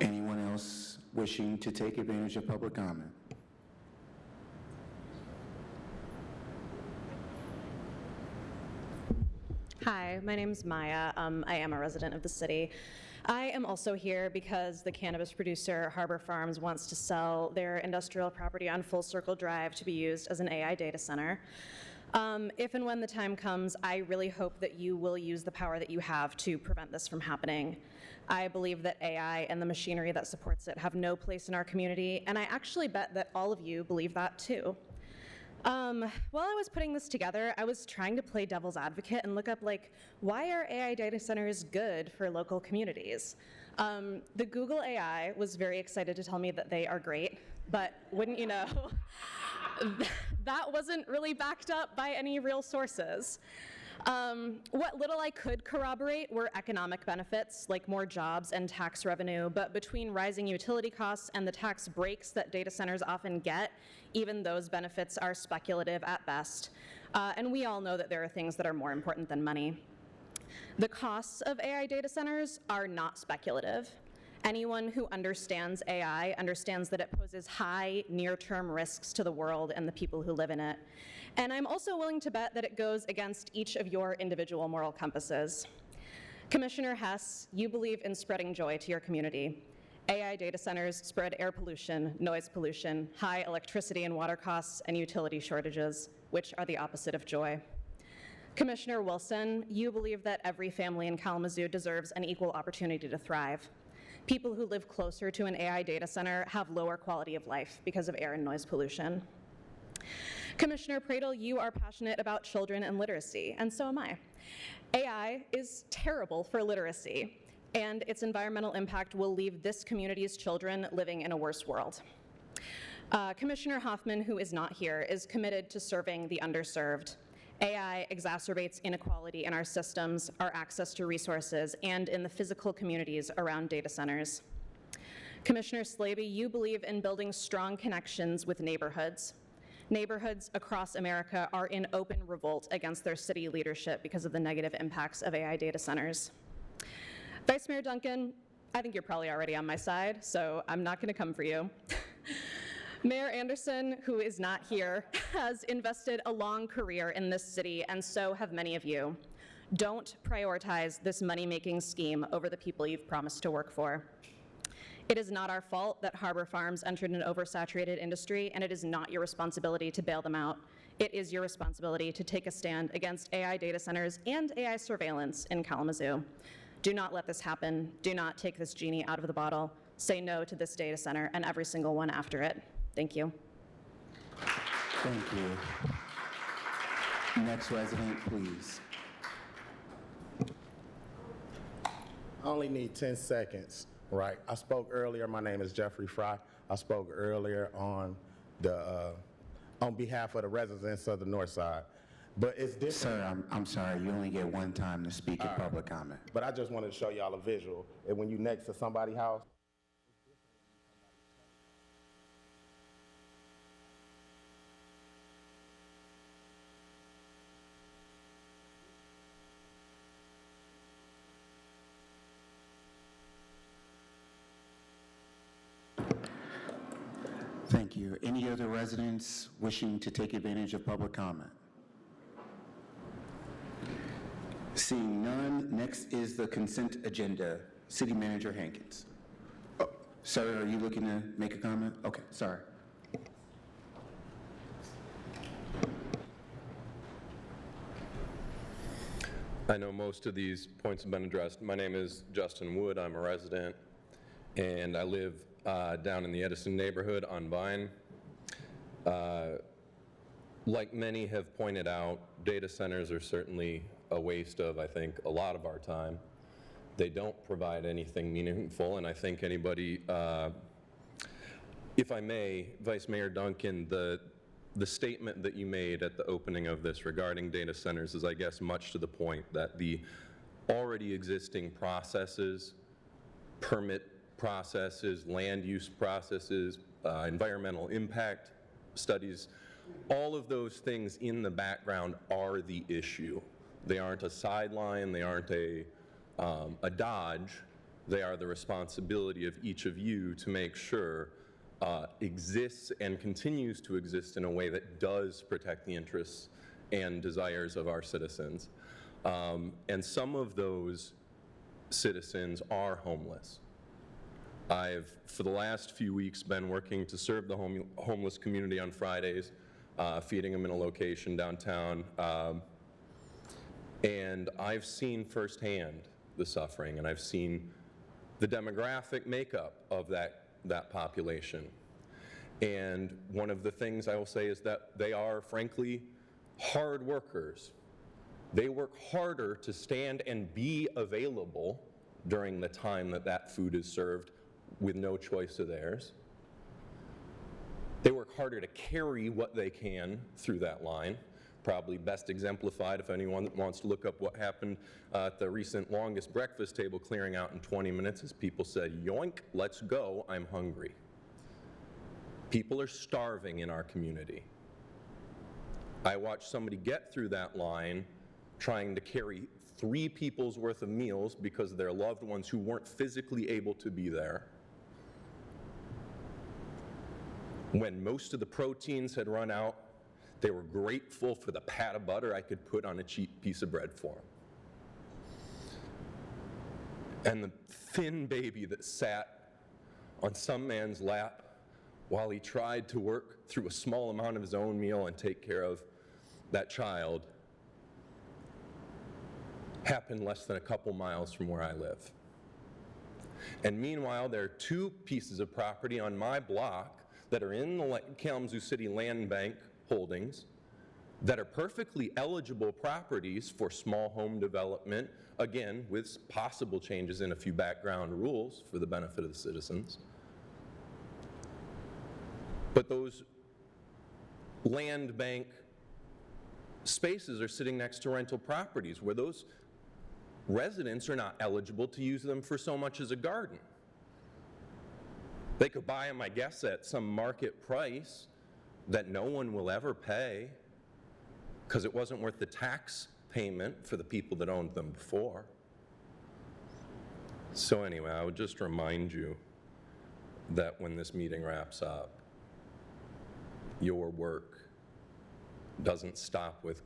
Speaker 2: Anyone else wishing to take advantage of public comment?
Speaker 19: Hi, my name's Maya. I am a resident of the city. I am also here because the cannabis producer Harbor Farms wants to sell their industrial property on Full Circle Drive to be used as an AI data center. If and when the time comes, I really hope that you will use the power that you have to prevent this from happening. I believe that AI and the machinery that supports it have no place in our community, and I actually bet that all of you believe that too. While I was putting this together, I was trying to play devil's advocate and look up, like, why are AI data centers good for local communities? The Google AI was very excited to tell me that they are great, but wouldn't you know, that wasn't really backed up by any real sources. What little I could corroborate were economic benefits, like more jobs and tax revenue, but between rising utility costs and the tax breaks that data centers often get, even those benefits are speculative at best. And we all know that there are things that are more important than money. The costs of AI data centers are not speculative. Anyone who understands AI understands that it poses high near-term risks to the world and the people who live in it. And I'm also willing to bet that it goes against each of your individual moral compasses. Commissioner Hess, you believe in spreading joy to your community. AI data centers spread air pollution, noise pollution, high electricity and water costs, and utility shortages, which are the opposite of joy. Commissioner Wilson, you believe that every family in Kalamazoo deserves an equal opportunity to thrive. People who live closer to an AI data center have lower quality of life because of air and noise pollution. Commissioner Pradel, you are passionate about children and literacy, and so am I. AI is terrible for literacy, and its environmental impact will leave this community's children living in a worse world. Commissioner Hoffman, who is not here, is committed to serving the underserved. AI exacerbates inequality in our systems, our access to resources, and in the physical communities around data centers. Commissioner Slaby, you believe in building strong connections with neighborhoods. Neighborhoods across America are in open revolt against their city leadership because of the negative impacts of AI data centers. Vice Mayor Duncan, I think you're probably already on my side, so I'm not going to come for you. Mayor Anderson, who is not here, has invested a long career in this city, and so have many of you. Don't prioritize this money-making scheme over the people you've promised to work for. It is not our fault that Harbor Farms entered an oversaturated industry, and it is not your responsibility to bail them out. It is your responsibility to take a stand against AI data centers and AI surveillance in Kalamazoo. Do not let this happen. Do not take this genie out of the bottle. Say no to this data center and every single one after it. Thank you.
Speaker 2: Thank you. Next resident, please.
Speaker 12: I only need 10 seconds, right? I spoke earlier. My name is Jeffrey Fry. I spoke earlier on behalf of the residents of the North Side. But it's different.
Speaker 2: Sir, I'm sorry. You only get one time to speak in public comment.
Speaker 12: But I just wanted to show y'all a visual. And when you're next to somebody's house,
Speaker 2: Thank you. you. Any other residents wishing to take advantage of public comment? Seeing none, next is the consent agenda. City Manager Hankins. Oh, sir, are you looking to make a comment? Okay, sorry.
Speaker 20: I know most of these points have been addressed. My name is Justin Wood. I'm a resident, and I live down in the Edison neighborhood on Vine. Like many have pointed out, data centers are certainly a waste of, I think, a lot of our time. They don't provide anything meaningful, and I think anybody, if I may, Vice Mayor Duncan, the statement that you made at the opening of this regarding data centers is, I guess, much to the point that the already existing processes, permit processes, land use processes, environmental impact studies, all of those things in the background are the issue. They aren't a sideline, they aren't a dodge, they are the responsibility of each of you to make sure exists and continues to exist in a way that does protect the interests and desires of our citizens. And some of those citizens are homeless. I've, for the last few weeks, been working to serve the homeless community on Fridays, feeding them in a location downtown. And I've seen firsthand the suffering, and I've seen the demographic makeup of that population. And one of the things I will say is that they are, frankly, hard workers. They work harder to stand and be available during the time that that food is served with no choice of theirs. They work harder to carry what they can through that line. Probably best exemplified if anyone wants to look up what happened at the recent longest breakfast table clearing out in 20 minutes as people said, yoink, let's go, I'm hungry. People are starving in our community. I watched somebody get through that line trying to carry 3 people's worth of meals because their loved ones who weren't physically able to be there. When most of the proteins had run out, they were grateful for the pat of butter I could put on a cheap piece of bread for them. And the thin baby that sat on some man's lap while he tried to work through a small amount of his own meal and take care of that child happened less than a couple miles from where I live. And meanwhile, there are 2 pieces of property on my block that are in the Kalamazoo City Land Bank holdings that are perfectly eligible properties for small home development, again, with possible changes in a few background rules for the benefit of the citizens. But those land bank spaces are sitting next to rental properties where those residents are not eligible to use them for so much as a garden. They could buy them, I guess, at some market price that no one will ever pay because it wasn't worth the tax payment for the people that owned them before. So anyway, I would just remind you that when this meeting wraps up, your work doesn't stop with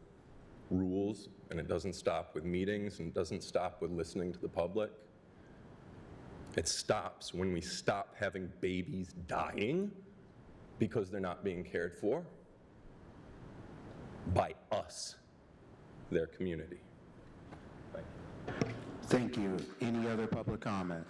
Speaker 20: rules, and it doesn't stop with meetings, and it doesn't stop with listening to the public. It stops when we stop having babies dying because they're not being cared for by us, their community.
Speaker 2: Thank you. Any other public comment?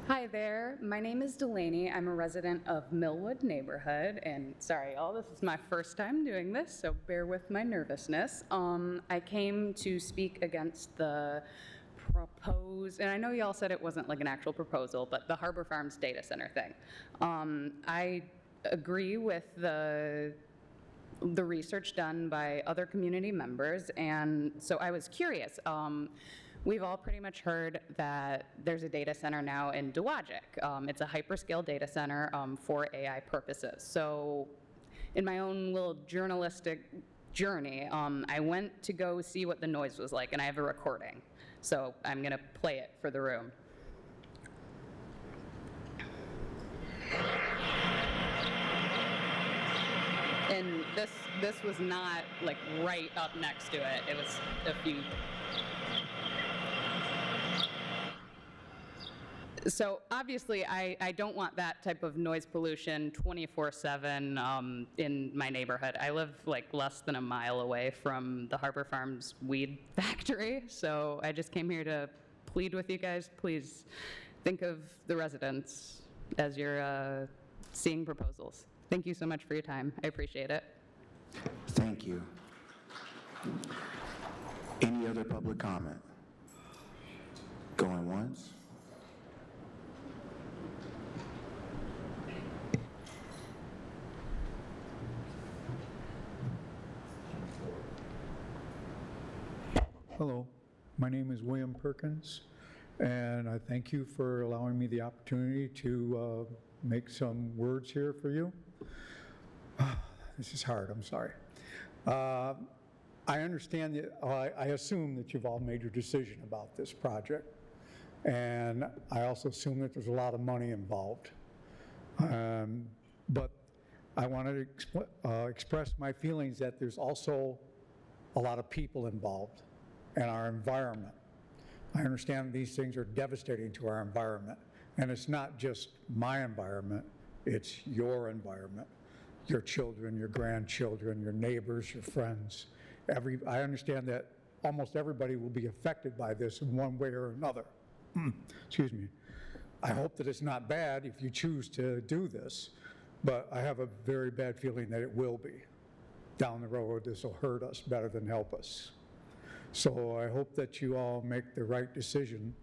Speaker 21: Hi there, my name is Delaney. I'm a resident of Millwood neighborhood, and sorry, y'all, this is my first time doing this, so bear with my nervousness. I came to speak against the proposed, and I know y'all said it wasn't like an actual proposal, but the Harbor Farms data center thing. I agree with the research done by other community members, and so I was curious. We've all pretty much heard that there's a data center now in Dowagic. It's a hyperscale data center for AI purposes. So in my own little journalistic journey, I went to go see what the noise was like, and I have a recording. So I'm going to play it for the room. and this was not like right up next to it. It was a few. So obviously, I don't want that type of noise pollution 24/7 in my neighborhood. I live like less than a mile away from the Harbor Farms weed factory, so I just came here to plead with you guys. Please think of the residents as you're seeing proposals. Thank you so much for your time. I appreciate it.
Speaker 2: Thank you. Any other public comment? Going once?
Speaker 3: Hello, my name is William Perkins, and I thank you for allowing me the opportunity to make some words here for you. This is hard, I'm sorry. I understand that, I assume that you've all made your decision about this project, and I also assume that there's a lot of money involved. But I wanted to express my feelings that there's also a lot of people involved and our environment. I understand these things are devastating to our environment, and it's not just my environment, it's your environment, your children, your grandchildren, your neighbors, your friends. I understand that almost everybody will be affected by this in one way or another. Excuse me. I hope that it's not bad if you choose to do this, but I have a very bad feeling that it will be. Down the road, this will hurt us better than help us. So I hope that you all make the right decision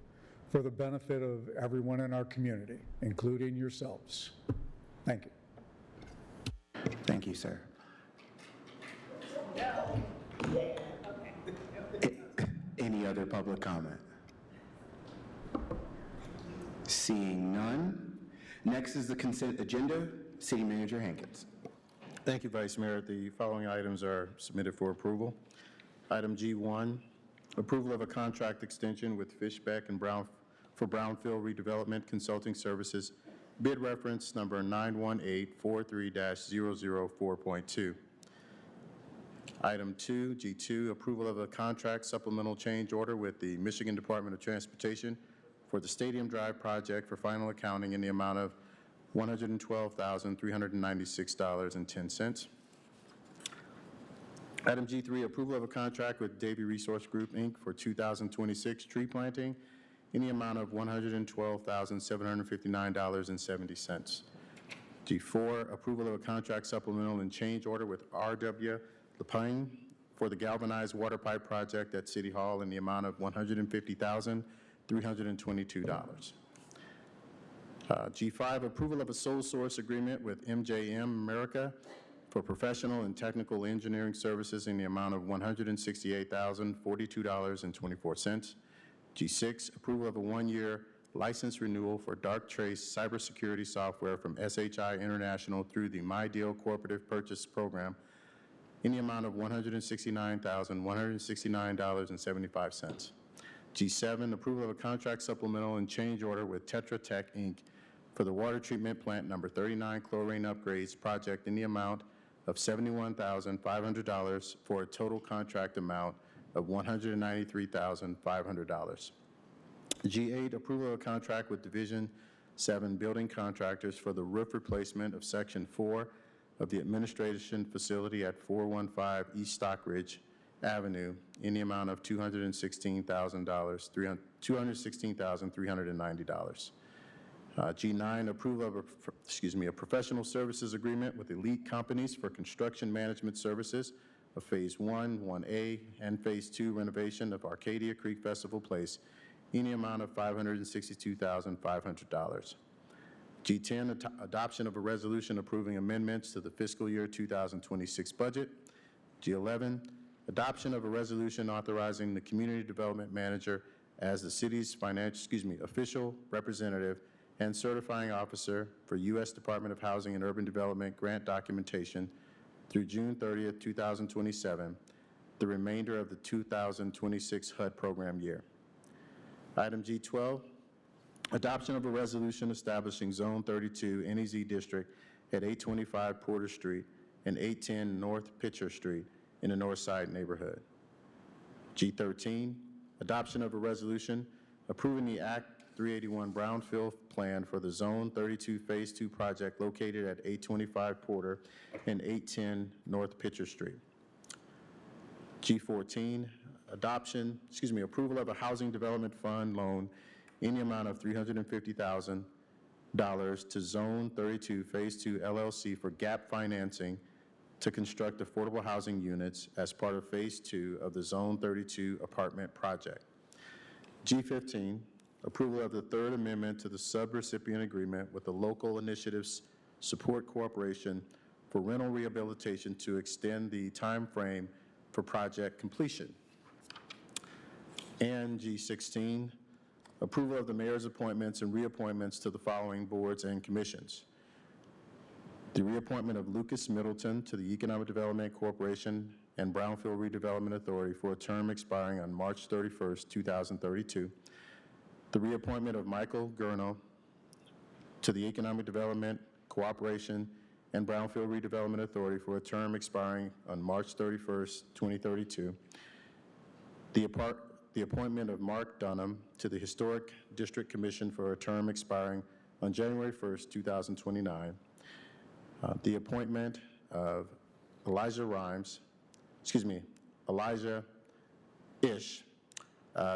Speaker 3: for the benefit of everyone in our community, including yourselves. Thank you.
Speaker 2: Thank you, sir. Any other public comment? Seeing none. Next is the consent agenda. City Manager Hankins.
Speaker 7: Thank you, Vice Mayor. The following items are submitted for approval. Item G1, approval of a contract extension with Fishbeck and for Brownfield Redevelopment Consulting Services, bid reference number 91843-004.2. Item G2, approval of a contract supplemental change order with the Michigan Department of Transportation for the Stadium Drive project for final accounting in the amount of $112,396.10. Item G3, approval of a contract with Davie Resource Group, Inc. for 2026 tree planting in the amount of $112,759.70. G4, approval of a contract supplemental and change order with R.W. Lepine for the galvanized water pipe project at City Hall in the amount of $150,322. G5, approval of a sole source agreement with MJM America for professional and technical engineering services in the amount of $168,042.24. G6, approval of a one-year license renewal for Darktrace cybersecurity software from SHI International through the MyDeal Cooperative Purchase Program in the amount of $169,169.75. G7, approval of a contract supplemental and change order with Tetra Tech, Inc. for the water treatment plant number 39 chlorine upgrades project in the amount of $71,500 for a total contract amount of $193,500. G8, approval of a contract with Division 7 Building Contractors for the roof replacement of Section 4 of the administration facility at 415 East Stockridge Avenue in the amount of $216,390. G9, approval of a professional services agreement with Elite Companies for construction management services of Phase 1, 1A, and Phase 2 renovation of Arcadia Creek Festival Place in the amount of $562,500. G10, adoption of a resolution approving amendments to the fiscal year 2026 budget. G11, adoption of a resolution authorizing the community development manager as the city's official representative and certifying officer for U.S. Department of Housing and Urban Development grant documentation through June 30th, 2027, the remainder of the 2026 HUD program year. Item G12, adoption of a resolution establishing Zone 32 NEZ District at 825 Porter Street and 810 North Pitcher Street in the North Side neighborhood. G13, adoption of a resolution approving the Act 381 Brownfield Plan for the Zone 32 Phase 2 project located at 825 Porter and 810 North Pitcher Street. G14, approval of a Housing Development Fund loan in the amount of $350,000 to Zone 32 Phase 2 LLC for gap financing to construct affordable housing units as part of Phase 2 of the Zone 32 apartment project. G15, approval of the Third Amendment to the Subrecipient Agreement with the Local Initiatives Support Corporation for rental rehabilitation to extend the time frame for project completion. And G16, approval of the mayor's appointments and reappointments to the following boards and commissions. The reappointment of Lucas Middleton to the Economic Development Corporation and Brownfield Redevelopment Authority for a term expiring on March 31st, 2032. The reappointment of Michael Gurno to the Economic Development Cooperation and Brownfield Redevelopment Authority for a term expiring on March 31st, 2032. The appointment of Mark Dunham to the Historic District Commission for a term expiring on January 1st, 2029. The appointment of Elijah Ish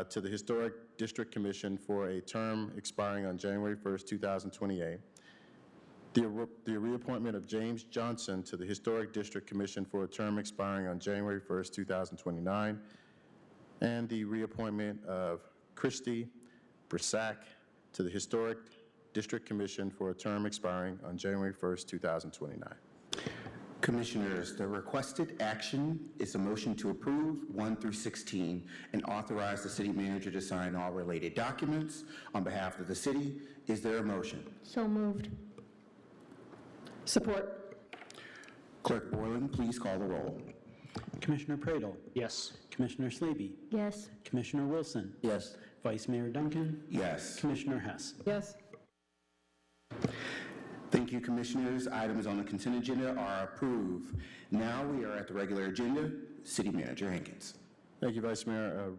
Speaker 7: to the Historic District Commission for a term expiring on January 1st, 2028. The reappointment of James Johnson to the Historic District Commission for a term expiring on January 1st, 2029. And the reappointment of Christy Brisack to the Historic District Commission for a term expiring on January 1st, 2029.
Speaker 2: Commissioners, the requested action is a motion to approve 1 through 16 and authorize the city manager to sign all related documents on behalf of the city. Is there a motion?
Speaker 18: So moved.
Speaker 14: Support.
Speaker 2: Clerk Borland, please call the roll.
Speaker 1: Commissioner Pradle? Yes. Commissioner Slaby?
Speaker 18: Yes.
Speaker 1: Commissioner Wilson?
Speaker 2: Yes.
Speaker 1: Vice Mayor Duncan?
Speaker 2: Yes.
Speaker 1: Commissioner Hess?
Speaker 14: Yes.
Speaker 2: Thank you, Commissioners. Items on the consent agenda are approved. Now we are at the regular agenda. City Manager Hankins.
Speaker 7: Thank you, Vice Mayor.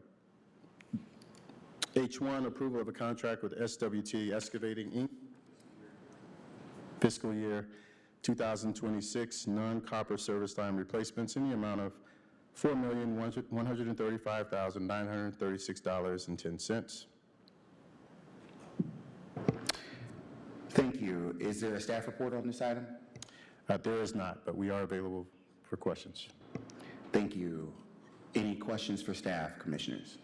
Speaker 7: H1, approval of a contract with SWT Excavating, Inc. Fiscal year 2026 non-copper service line replacements in the amount of $4,135,936.10.
Speaker 2: Thank you. Is there a staff report on this item?
Speaker 7: There is not, but we are available for questions.
Speaker 2: Thank you. Any questions for staff, Commissioners?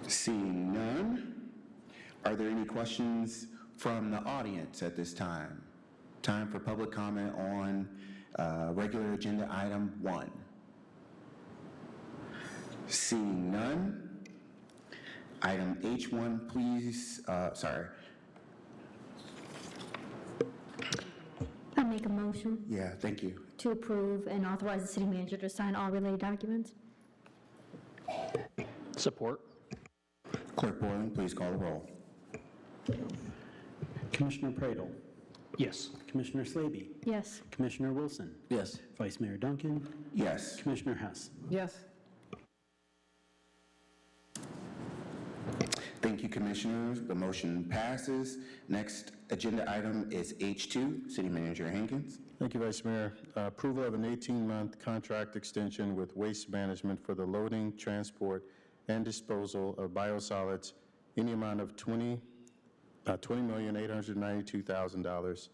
Speaker 2: Seeing none, are there any questions from the audience at this time? Time for public comment on regular agenda item 1. Seeing none, item H1, please,
Speaker 18: I make a motion
Speaker 2: Yeah, thank you.
Speaker 18: to approve and authorize the city manager to sign all related documents.
Speaker 1: Support.
Speaker 2: Clerk Borland, please call the roll.
Speaker 1: Commissioner Pradle? Yes. Commissioner Slaby?
Speaker 18: Yes.
Speaker 1: Commissioner Wilson?
Speaker 2: Yes.
Speaker 1: Vice Mayor Duncan?
Speaker 2: Yes.
Speaker 1: Commissioner Hess?
Speaker 14: Yes.
Speaker 2: Thank you, Commissioners. The motion passes. Next agenda item is H2, City Manager Hankins.
Speaker 7: Thank you, Vice Mayor. Approval of an 18-month contract extension with Waste Management for the loading, transport, and disposal of biosolids in the amount of $20,892,000.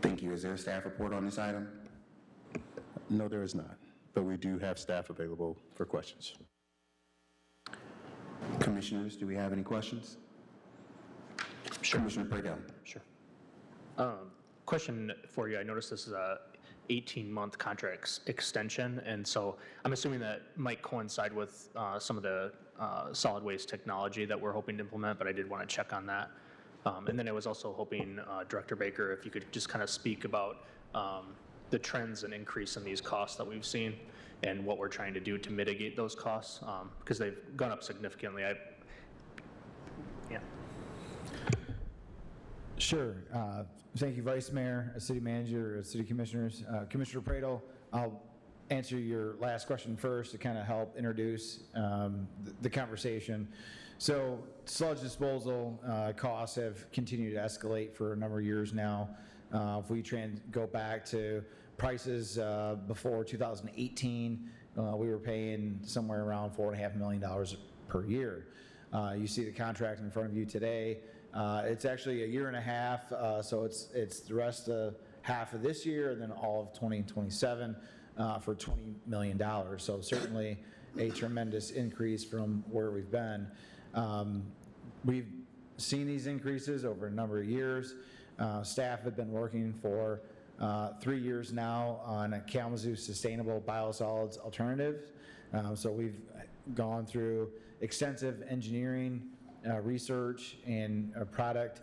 Speaker 2: Thank you. Is there a staff report on this item?
Speaker 7: No, there is not, but we do have staff available for questions.
Speaker 2: Commissioners, do we have any questions?
Speaker 5: Sure.
Speaker 2: Commissioner Pradle.
Speaker 5: Sure. Question for you. I noticed this is a 18-month contract extension, and so I'm assuming that might coincide with some of the solid waste technology that we're hoping to implement, but I did want to check on that. And then I was also hoping, Director Baker, if you could just kind of speak about the trends and increase in these costs that we've seen and what we're trying to do to mitigate those costs, because they've gone up significantly.
Speaker 4: Sure. Thank you, Vice Mayor, City Manager, City Commissioners. Commissioner Praedel, I'll answer your last question first to kind of help introduce the conversation. So sludge disposal costs have continued to escalate for a number of years now. If we go back to prices before 2018, we were paying somewhere around $4.5 million per year. You see the contract in front of you today. It's actually a year and a half, so it's the rest of half of this year and then all of 2027 for $20 million. So certainly a tremendous increase from where we've been. We've seen these increases over a number of years. Staff have been working for 3 years now on a Kalamazoo sustainable biosolids alternative. So we've gone through extensive engineering, research, and product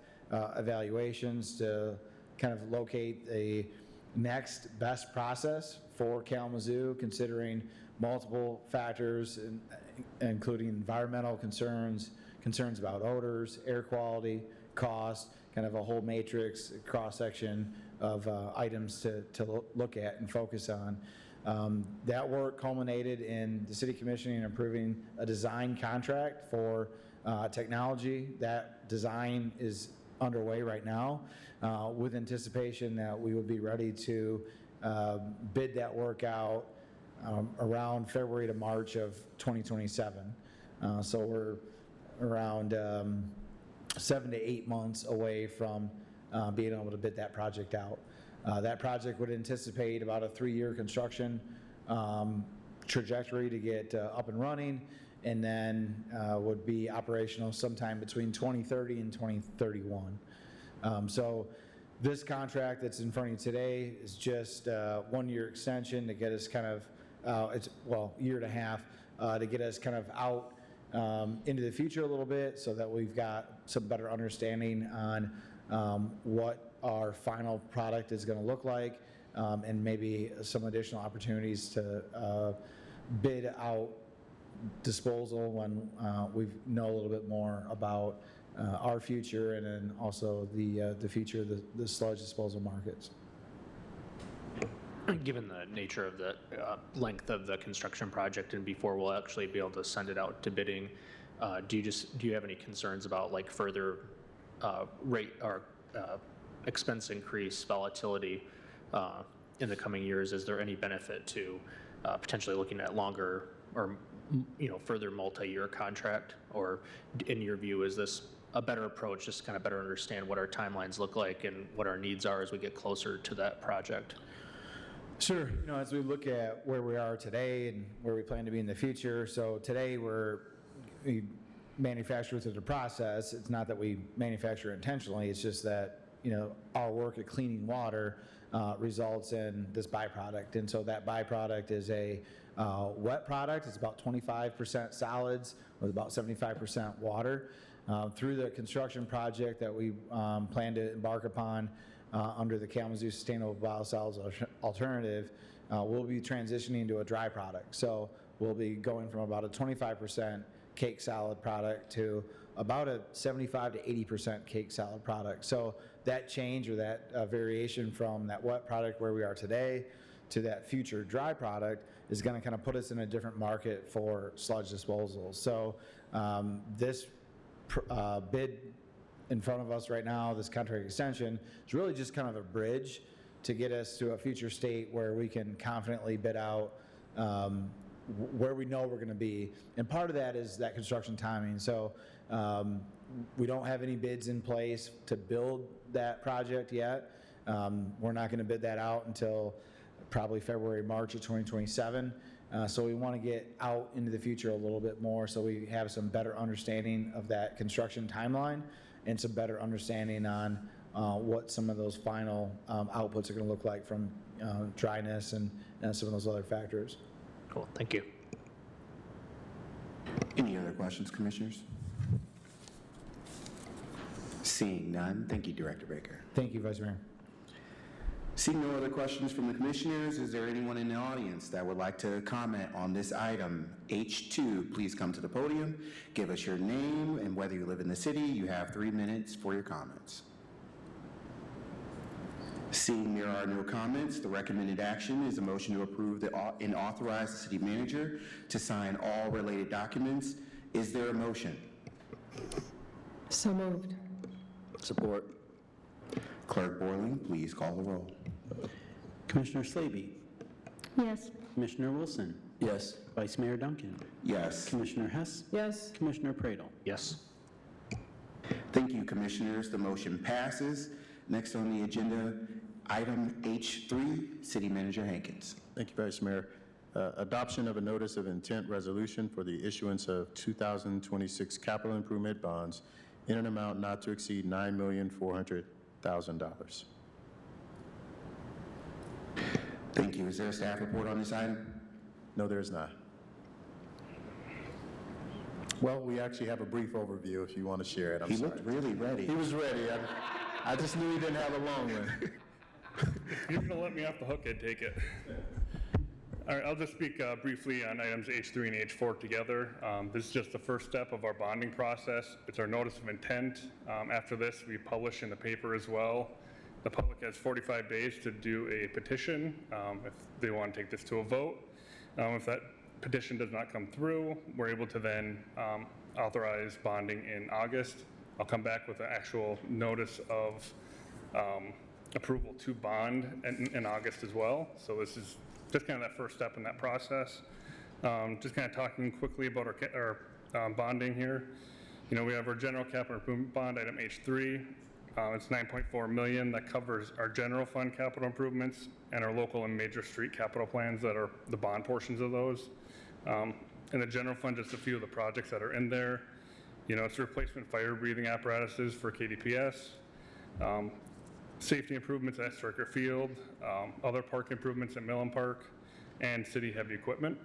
Speaker 4: evaluations to kind of locate the next best process for Kalamazoo, considering multiple factors, including environmental concerns about odors, air quality, cost, kind of a whole matrix, cross-section of items to look at and focus on. That work culminated in the City Commissioning approving a design contract for technology. That design is underway right now with anticipation that we will be ready to bid that work out around February to March of 2027. So we're around 7 to 8 months away from being able to bid that project out. That project would anticipate about a 3-year construction trajectory to get up and running, and then would be operational sometime between 2030 and 2031. So this contract that's in front of you today is just a 1-year extension to get us kind of, year and a half, to get us kind of out into the future a little bit so that we've got some better understanding on what our final product is going to look like, and maybe some additional opportunities to bid out disposal when we know a little bit more about our future and then also the future of the sludge disposal markets.
Speaker 5: Given the nature of the length of the construction project and before we'll actually be able to send it out to bidding, do you have any concerns about like further rate or expense increase volatility in the coming years? Is there any benefit to potentially looking at longer or further multi-year contract, or in your view is this a better approach, just kind of better understand what our timelines look like and what our needs are as we get closer to that project?
Speaker 4: Sure. As we look at where we are today and where we plan to be in the future, so today we manufacture through the process. It's not that we manufacture intentionally, it's just that our work at cleaning water results in this byproduct. And so that byproduct is a wet product. It's about 25% solids with about 75% water. Through the construction project that we plan to embark upon under the Kalamazoo Sustainable Biosolids Alternative, we'll be transitioning to a dry product. So we'll be going from about a 25% cake solid product to about a 75 to 80% cake solid product. So that change or that variation from that wet product where we are today to that future dry product is going to kind of put us in a different market for sludge disposal. So this bid in front of us right now, this contract extension, is really just kind of a bridge to get us to a future state where we can confidently bid out where we know we're going to be. And part of that is that construction timing. So we don't have any bids in place to build that project yet. We're not going to bid that out until probably February, March of 2027. So we want to get out into the future a little bit more so we have some better understanding of that construction timeline and some better understanding on what some of those final outputs are going to look like from dryness and some of those other factors.
Speaker 5: Cool, thank you.
Speaker 2: Any other questions, commissioners? Seeing none, thank you, Director Baker.
Speaker 4: Thank you, Vice Mayor.
Speaker 2: Seeing no other questions from the commissioners, is there anyone in the audience that would like to comment on this item? H2, please come to the podium, give us your name and whether you live in the city. You have 3 minutes for your comments. Seeing there are no comments, the recommended action is a motion to approve and authorize the city manager to sign all related documents. Is there a motion?
Speaker 13: So moved.
Speaker 1: Support.
Speaker 2: Clerk Borling, please call the roll.
Speaker 1: Commissioner Slaby?
Speaker 13: Yes.
Speaker 1: Commissioner Wilson?
Speaker 7: Yes.
Speaker 1: Vice Mayor Duncan?
Speaker 2: Yes.
Speaker 1: Commissioner Hess?
Speaker 13: Yes.
Speaker 1: Commissioner Pradel?
Speaker 5: Yes.
Speaker 2: Thank you, Commissioners. The motion passes. Next on the agenda, item H3, City Manager Hankins.
Speaker 7: Thank you, Vice Mayor. Adoption of a notice of intent resolution for the issuance of 2026 capital improvement bonds in an amount not to exceed $9,400,000.
Speaker 2: Thank you. Is there a staff report on this item?
Speaker 7: No, there is not. Well, we actually have a brief overview if you want to share it.
Speaker 2: He looked really ready.
Speaker 7: He was ready. I just knew he didn't have a long one.
Speaker 6: If you're going to let me off the hook, I'd take it. All right, I'll just speak briefly on items H3 and H4 together. This is just the first step of our bonding process. It's our notice of intent. After this, we publish in the paper as well. The public has 45 days to do a petition if they want to take this to a vote. If that petition does not come through, we're able to then authorize bonding in August. I'll come back with an actual notice of approval to bond in August as well. So this is just kind of that first step in that process. Just kind of talking quickly about our bonding here. You know, we have our general capital improvement bond, item H3. It's $9.4 million. That covers our general fund capital improvements and our local and major street capital plans that are the bond portions of those. In the general fund, just a few of the projects that are in there. You know, it's replacement fire breathing apparatuses for KDPS, safety improvements at Striker Field, other park improvements at Millen Park, and city heavy equipment.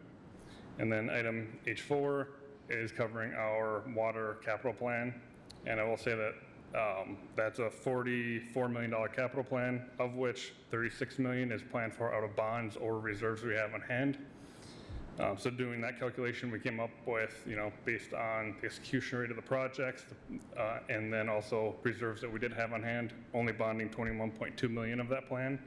Speaker 6: And then item H4 is covering our water capital plan. And I will say that that's a $44 million capital plan, of which $36 million is planned for out of bonds or reserves we have on hand. So doing that calculation, we came up with, you know, based on the execution rate of the projects, and then also reserves that we did have on hand, only bonding $21.2 million of that plan.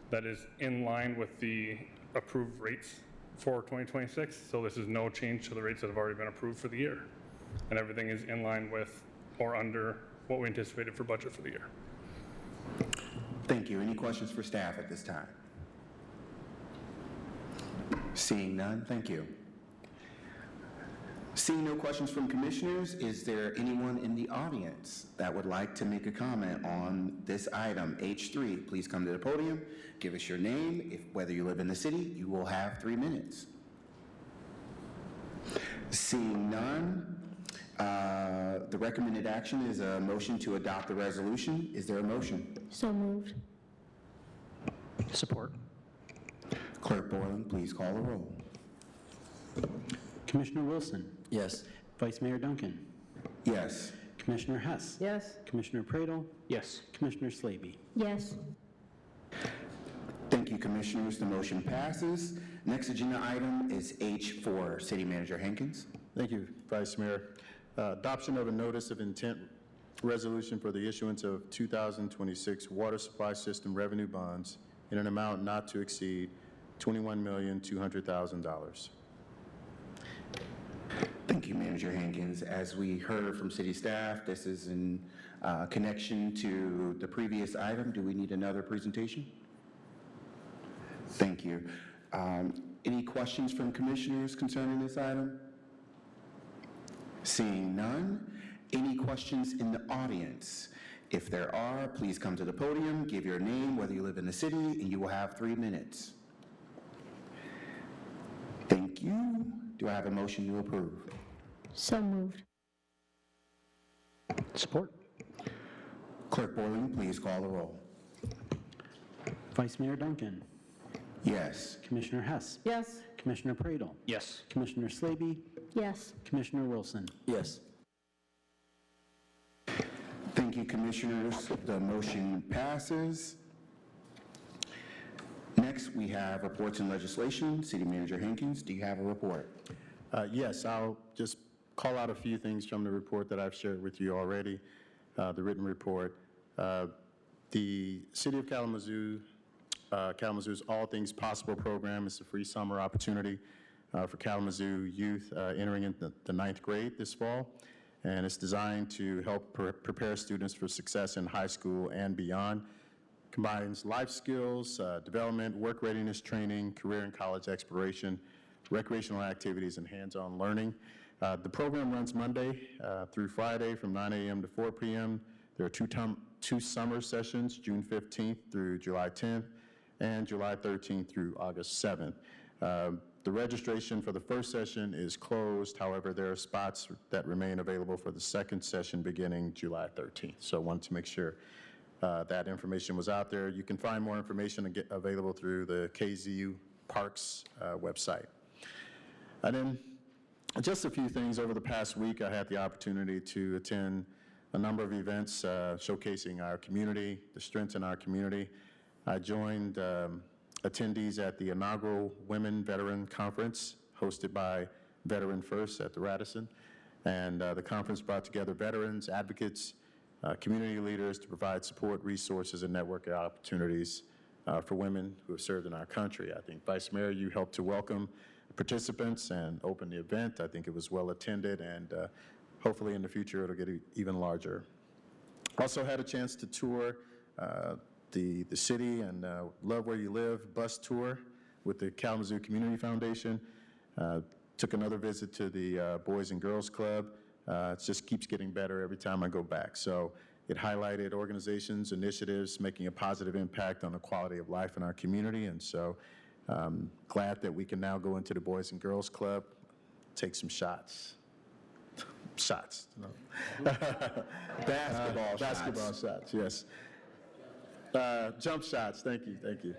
Speaker 6: That is in line with the approved rates for 2026. So this is no change to the rates that have already been approved for the year. And everything is in line with or under what we anticipated for budget for the year.
Speaker 2: Thank you. Any questions for staff at this time? Seeing none, thank you. Seeing no questions from commissioners, is there anyone in the audience that would like to make a comment on this item, H3? Please come to the podium, give us your name. Whether you live in the city, you will have 3 minutes. Seeing none, the recommended action is a motion to adopt the resolution. Is there a motion?
Speaker 13: So moved.
Speaker 5: Support.
Speaker 2: Clerk Borland, please call the roll.
Speaker 1: Commissioner Wilson?
Speaker 7: Yes.
Speaker 1: Vice Mayor Duncan?
Speaker 2: Yes.
Speaker 1: Commissioner Hess?
Speaker 13: Yes.
Speaker 1: Commissioner Pradel?
Speaker 5: Yes.
Speaker 1: Commissioner Slaby?
Speaker 13: Yes.
Speaker 2: Thank you, Commissioners. The motion passes. Next agenda item is H4. City Manager Hankins.
Speaker 7: Thank you, Vice Mayor. Adoption of a notice of intent resolution for the issuance of 2026 water supply system revenue bonds in an amount not to exceed $21,200,000.
Speaker 2: Thank you, Manager Hankins. As we heard from city staff, this is in connection to the previous item. Do we need another presentation? Thank you. Any questions from commissioners concerning this item? Seeing none. Any questions in the audience? If there are, please come to the podium, give your name, whether you live in the city, and you will have 3 minutes. Thank you. Do I have a motion to approve?
Speaker 13: So moved.
Speaker 5: Support.
Speaker 2: Clerk Borling, please call the roll.
Speaker 1: Vice Mayor Duncan?
Speaker 2: Yes.
Speaker 1: Commissioner Hess?
Speaker 13: Yes.
Speaker 1: Commissioner Pradel?
Speaker 5: Yes.
Speaker 1: Commissioner Slaby?
Speaker 13: Yes.
Speaker 1: Commissioner Wilson?
Speaker 7: Yes.
Speaker 2: Thank you, Commissioners. The motion passes. Next, we have reports and legislation. City Manager Hankins, do you have a report?
Speaker 7: Yes, I'll just call out a few things from the report that I've shared with you already, the written report. The City of Kalamazoo, Kalamazoo's All Things Possible program is a free summer opportunity for Kalamazoo youth entering into the 9th grade this fall, and it's designed to help prepare students for success in high school and beyond. Combines life skills, development, work readiness training, career and college exploration, recreational activities, and hands-on learning. The program runs Monday through Friday from 9 a.m. to 4 p.m. There are two summer sessions, June 15th through July 10th, and July 13th through August 7th. The registration for the first session is closed. However, there are spots that remain available for the second session beginning July 13th. So I wanted to make sure that information was out there. You can find more information available through the KZU Parks website. And then just a few things. Over the past week, I had the opportunity to attend a number of events showcasing our community, the strengths in our community. I joined attendees at the inaugural Women Veteran Conference hosted by Veteran First at the Radisson. And the conference brought together veterans, advocates, community leaders to provide support, resources, and networking opportunities for women who have served in our country. I think, Vice Mayor, you helped to welcome participants and open the event. I think it was well attended, and hopefully in the future it'll get even larger. Also had a chance to tour the city and Love Where You Live bus tour with the Kalamazoo Community Foundation. Took another visit to the Boys and Girls Club. It just keeps getting better every time I go back. So it highlighted organizations, initiatives, making a positive impact on the quality of life in our community. And so glad that we can now go into the Boys and Girls Club, take some shots. Shots. No. Basketball shots, yes. Jump shots, thank you.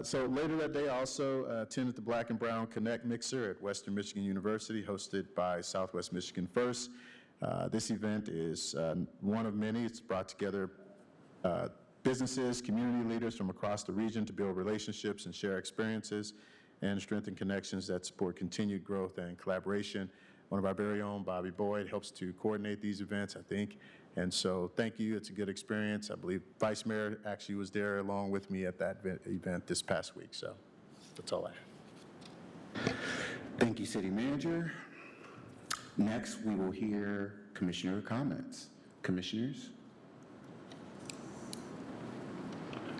Speaker 7: So later that day, I also attended the Black and Brown Connect Mixer at Western Michigan University, hosted by Southwest Michigan First. This event is one of many. It's brought together businesses, community leaders from across the region to build relationships and share experiences and strengthen connections that support continued growth and collaboration. One of our very own, Bobby Boyd, helps to coordinate these events, I think. And so thank you. It's a good experience. I believe Vice Mayor actually was there along with me at that event this past week. So that's all I have.
Speaker 2: Thank you, City Manager. Next, we will hear commissioner comments. Commissioners?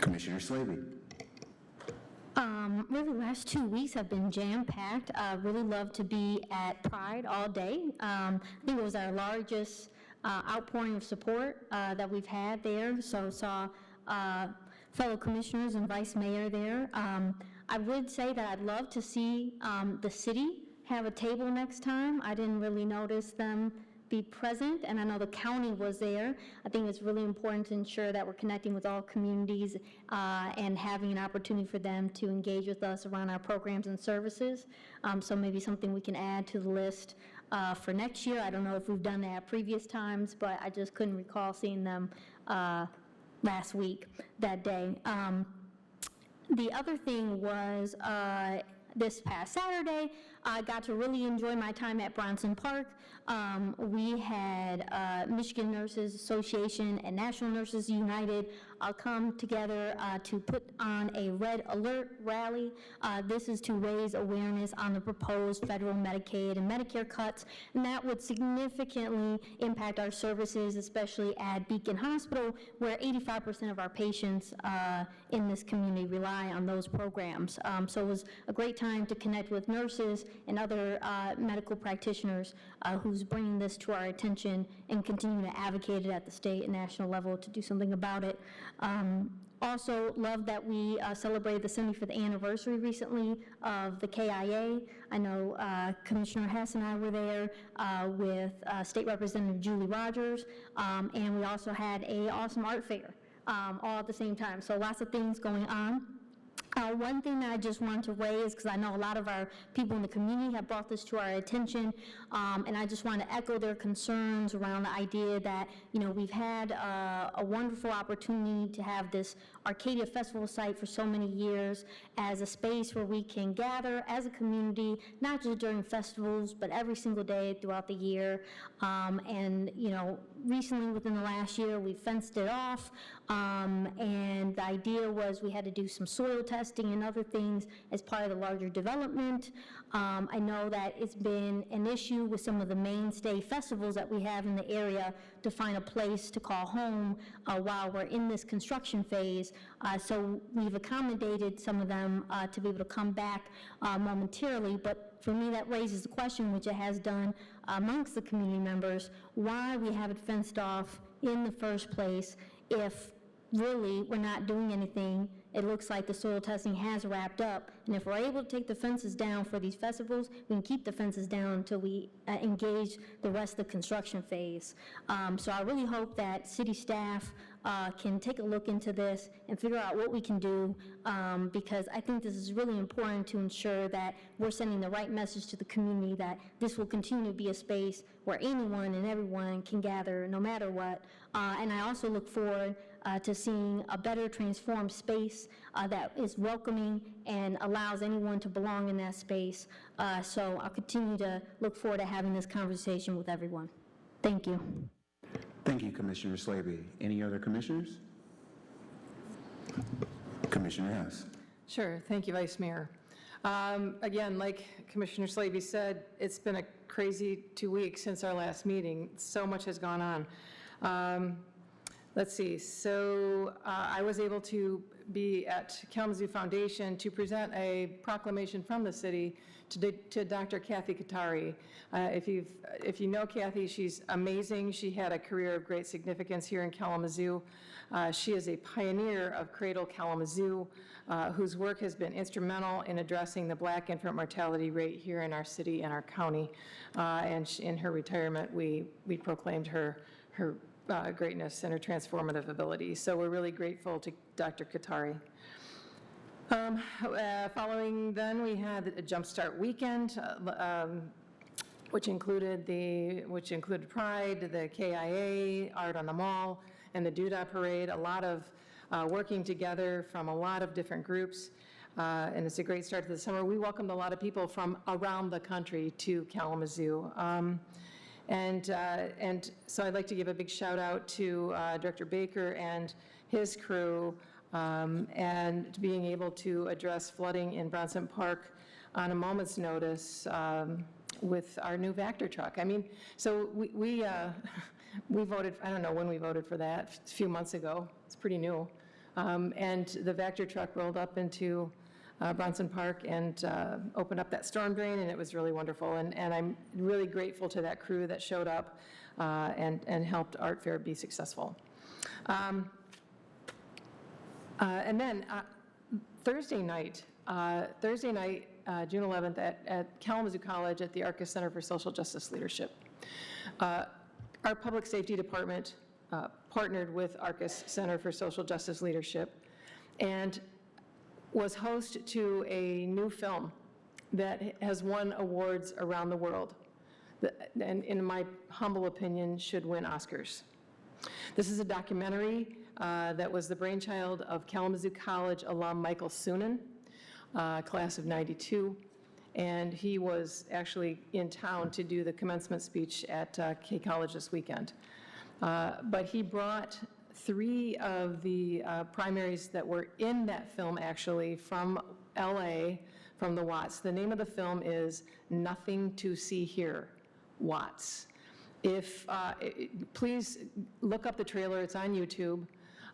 Speaker 2: Commissioner Slavy.
Speaker 8: Really, the last 2 weeks have been jam-packed. I really love to be at Pride all day. I think it was our largest outpouring of support that we've had there. So saw fellow commissioners and vice mayor there. I would say that I'd love to see the city have a table next time. I didn't really notice them be present, and I know the county was there. I think it's really important to ensure that we're connecting with all communities and having an opportunity for them to engage with us around our programs and services. So maybe something we can add to the list for next year. I don't know if we've done that previous times, but I just couldn't recall seeing them last week, that day. The other thing was this past Saturday, I got to really enjoy my time at Bronson Park. We had Michigan Nurses Association and National Nurses United come together to put on a Red Alert rally. This is to raise awareness on the proposed federal Medicaid and Medicare cuts, and that would significantly impact our services, especially at Beacon Hospital, where 85% of our patients in this community rely on those programs. So it was a great time to connect with nurses and other medical practitioners who's bringing this to our attention and continue to advocate it at the state and national level to do something about it. Also love that we celebrated the 75th anniversary recently of the KIA. I know Commissioner Hess and I were there with State Representative Julie Rogers, and we also had an awesome art fair all at the same time. So lots of things going on. One thing that I just wanted to raise, because I know a lot of our people in the community have brought this to our attention, and I just want to echo their concerns around the idea that, you know, we've had a wonderful opportunity to have this Arcadia Festival site for so many years as a space where we can gather as a community, not just during festivals, but every single day throughout the year, and, you know, recently, within the last year, we fenced it off, and the idea was we had to do some soil testing and other things as part of the larger development. I know that it's been an issue with some of the mainstay festivals that we have in the area to find a place to call home while we're in this construction phase. So we've accommodated some of them to be able to come back momentarily, but for me that raises the question, which it has done amongst the community members, why we have it fenced off in the first place if really we're not doing anything. It looks like the soil testing has wrapped up, and if we're able to take the fences down for these festivals, we can keep the fences down until we engage the rest of the construction phase. So I really hope that city staff can take a look into this and figure out what we can do, because I think this is really important to ensure that we're sending the right message to the community that this will continue to be a space where anyone and everyone can gather no matter what. And I also look forward to seeing a better transformed space that is welcoming and allows anyone to belong in that space. So I'll continue to look forward to having this conversation with everyone. Thank you.
Speaker 2: Thank you, Commissioner Slaby. Any other commissioners? Commissioner Hess.
Speaker 9: Sure. Thank you, Vice Mayor. Again, like Commissioner Slaby said, it's been a crazy 2 weeks since our last meeting. So much has gone on. Let's see. So I was able to be at Kalamazoo Foundation to present a proclamation from the city to Dr. Kathy Katari. If you know Kathy, she's amazing. She had a career of great significance here in Kalamazoo. She is a pioneer of Cradle Kalamazoo, whose work has been instrumental in addressing the Black infant mortality rate here in our city and our county. And in her retirement, we proclaimed her greatness and her transformative ability. So we're really grateful to Dr. Katari. Following then, we had a Jumpstart Weekend, which included Pride, the KIA, Art on the Mall, and the Doodah Parade. A lot of working together from a lot of different groups, and it's a great start to the summer. We welcomed a lot of people from around the country to Kalamazoo. And so I'd like to give a big shout out to Director Baker and his crew, and being able to address flooding in Bronson Park on a moment's notice with our new Vector truck. I mean, so we voted, I don't know when we voted for that, a few months ago. It's pretty new. And the Vector truck rolled up into Bronson Park and opened up that storm drain, and it was really wonderful. And I'm really grateful to that crew that showed up and helped Art Fair be successful. And then Thursday night, June 11th, at Kalamazoo College at the Arcus Center for Social Justice Leadership. Our Public Safety Department partnered with Arcus Center for Social Justice Leadership and was host to a new film that has won awards around the world, and in my humble opinion, should win Oscars. This is a documentary that was the brainchild of Kalamazoo College alum Michael Sunan, class of '92, and he was actually in town to do the commencement speech at K College this weekend. But he brought 3 of the primaries that were in that film actually from LA, from the Watts. The name of the film is Nothing to See Here, Watts. Please look up the trailer, it's on YouTube.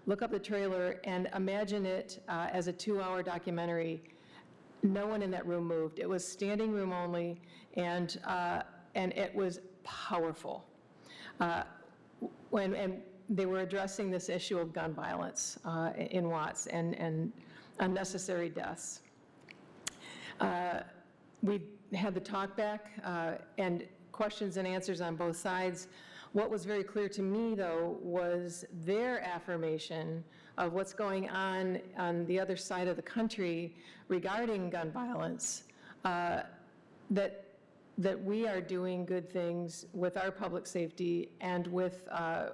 Speaker 9: Look up the trailer and imagine it as a 2-hour documentary. No one in that room moved. It was standing room only, and it was powerful. When they were addressing this issue of gun violence in Watts and unnecessary deaths. We had the talk back and questions and answers on both sides. What was very clear to me, though, was their affirmation of what's going on the other side of the country regarding gun violence, that we are doing good things with our public safety and with our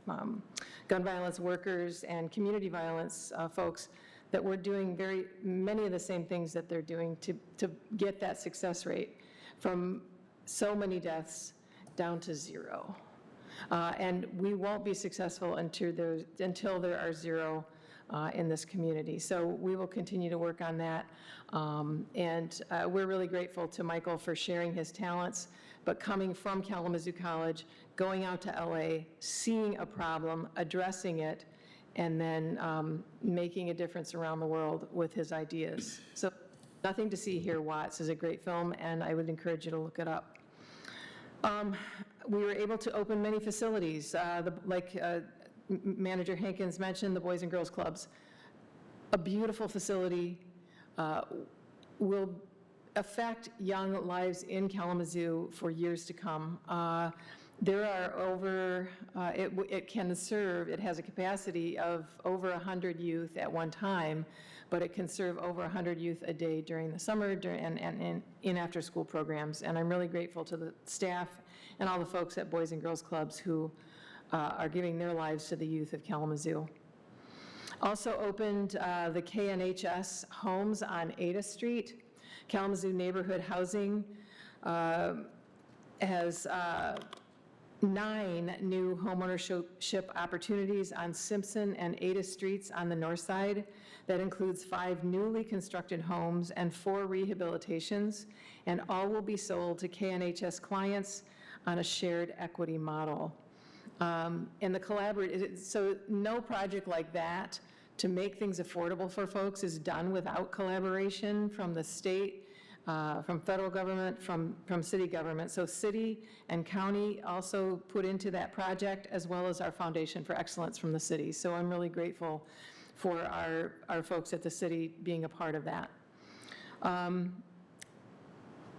Speaker 9: gun violence workers and community violence folks, that we're doing many of the same things that they're doing to get that success rate from so many deaths down to 0. And we won't be successful until there are zero in this community. So we will continue to work on that. And we're really grateful to Michael for sharing his talents, but coming from Kalamazoo College, going out to LA, seeing a problem, addressing it, and then making a difference around the world with his ideas. So Nothing to See Here, Watts is a great film, and I would encourage you to look it up. We were able to open many facilities, like Manager Hankins mentioned, the Boys and Girls Clubs. A beautiful facility will affect young lives in Kalamazoo for years to come. There are over, it can serve, it has a capacity of over 100 youth at one time, but it can serve over 100 youth a day during the summer and in after-school programs. And I'm really grateful to the staff and all the folks at Boys and Girls Clubs who are giving their lives to the youth of Kalamazoo. Also opened the KNHS homes on Ada Street. Kalamazoo Neighborhood Housing has 9 new homeownership opportunities on Simpson and Ada Streets on the north side. That includes 5 newly constructed homes and 4 rehabilitations, and all will be sold to KNHS clients on a shared equity model. And so no project like that to make things affordable for folks is done without collaboration from the state, from federal government, from city government. So city and county also put into that project, as well as our Foundation for Excellence from the city. So I'm really grateful for our folks at the city being a part of that.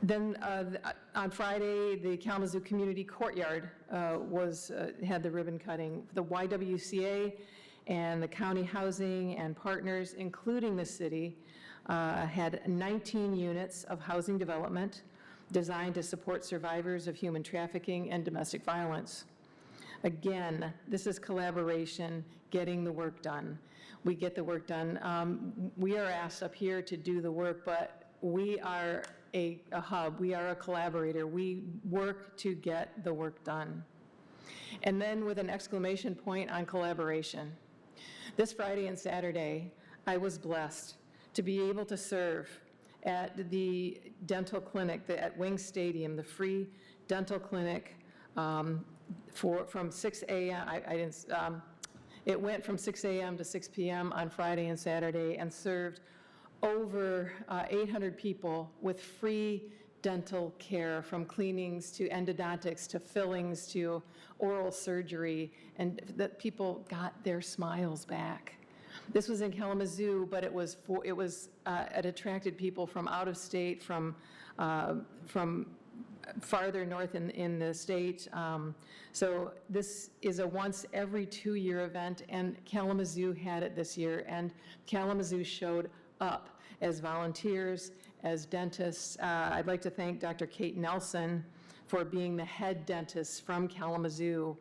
Speaker 9: Then on Friday, the Kalamazoo Community Courtyard had the ribbon cutting. The YWCA and the county housing and partners, including the city, had 19 units of housing development designed to support survivors of human trafficking and domestic violence. Again, this is collaboration, getting the work done. We get the work done. We are asked up here to do the work, but we are a hub. We are a collaborator. We work to get the work done. And then with an exclamation point on collaboration. This Friday and Saturday, I was blessed to be able to serve at the dental clinic at Wing Stadium, the free dental clinic from 6 a.m. It went from 6 a.m. to 6 p.m. on Friday and Saturday and served over 800 people with free dental care, from cleanings to endodontics to fillings to oral surgery, and that people got their smiles back. This was in Kalamazoo, but it attracted people from out of state, from farther north in the state. So this is a once every 2-year event, and Kalamazoo had it this year, and Kalamazoo showed up as volunteers, as dentists. I'd like to thank Dr. Kate Nelson for being the head dentist from Kalamazoo,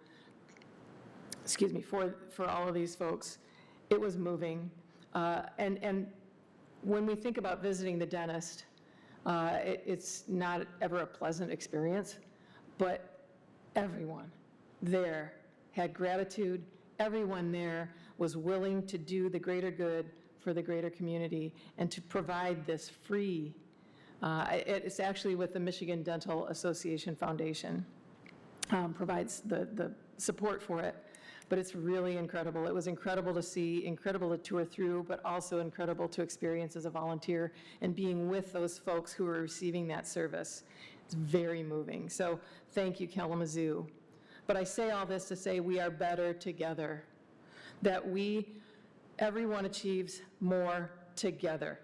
Speaker 9: for all of these folks. It was moving. And when we think about visiting the dentist, it's not ever a pleasant experience, but everyone there had gratitude. Everyone there was willing to do the greater good for the greater community and to provide this free. It's actually with the Michigan Dental Association Foundation, provides the support for it. But it's really incredible. It was incredible to see, incredible to tour through, but also incredible to experience as a volunteer and being with those folks who are receiving that service. It's very moving. So thank you, Kalamazoo. But I say all this to say we are better together, that everyone achieves more together.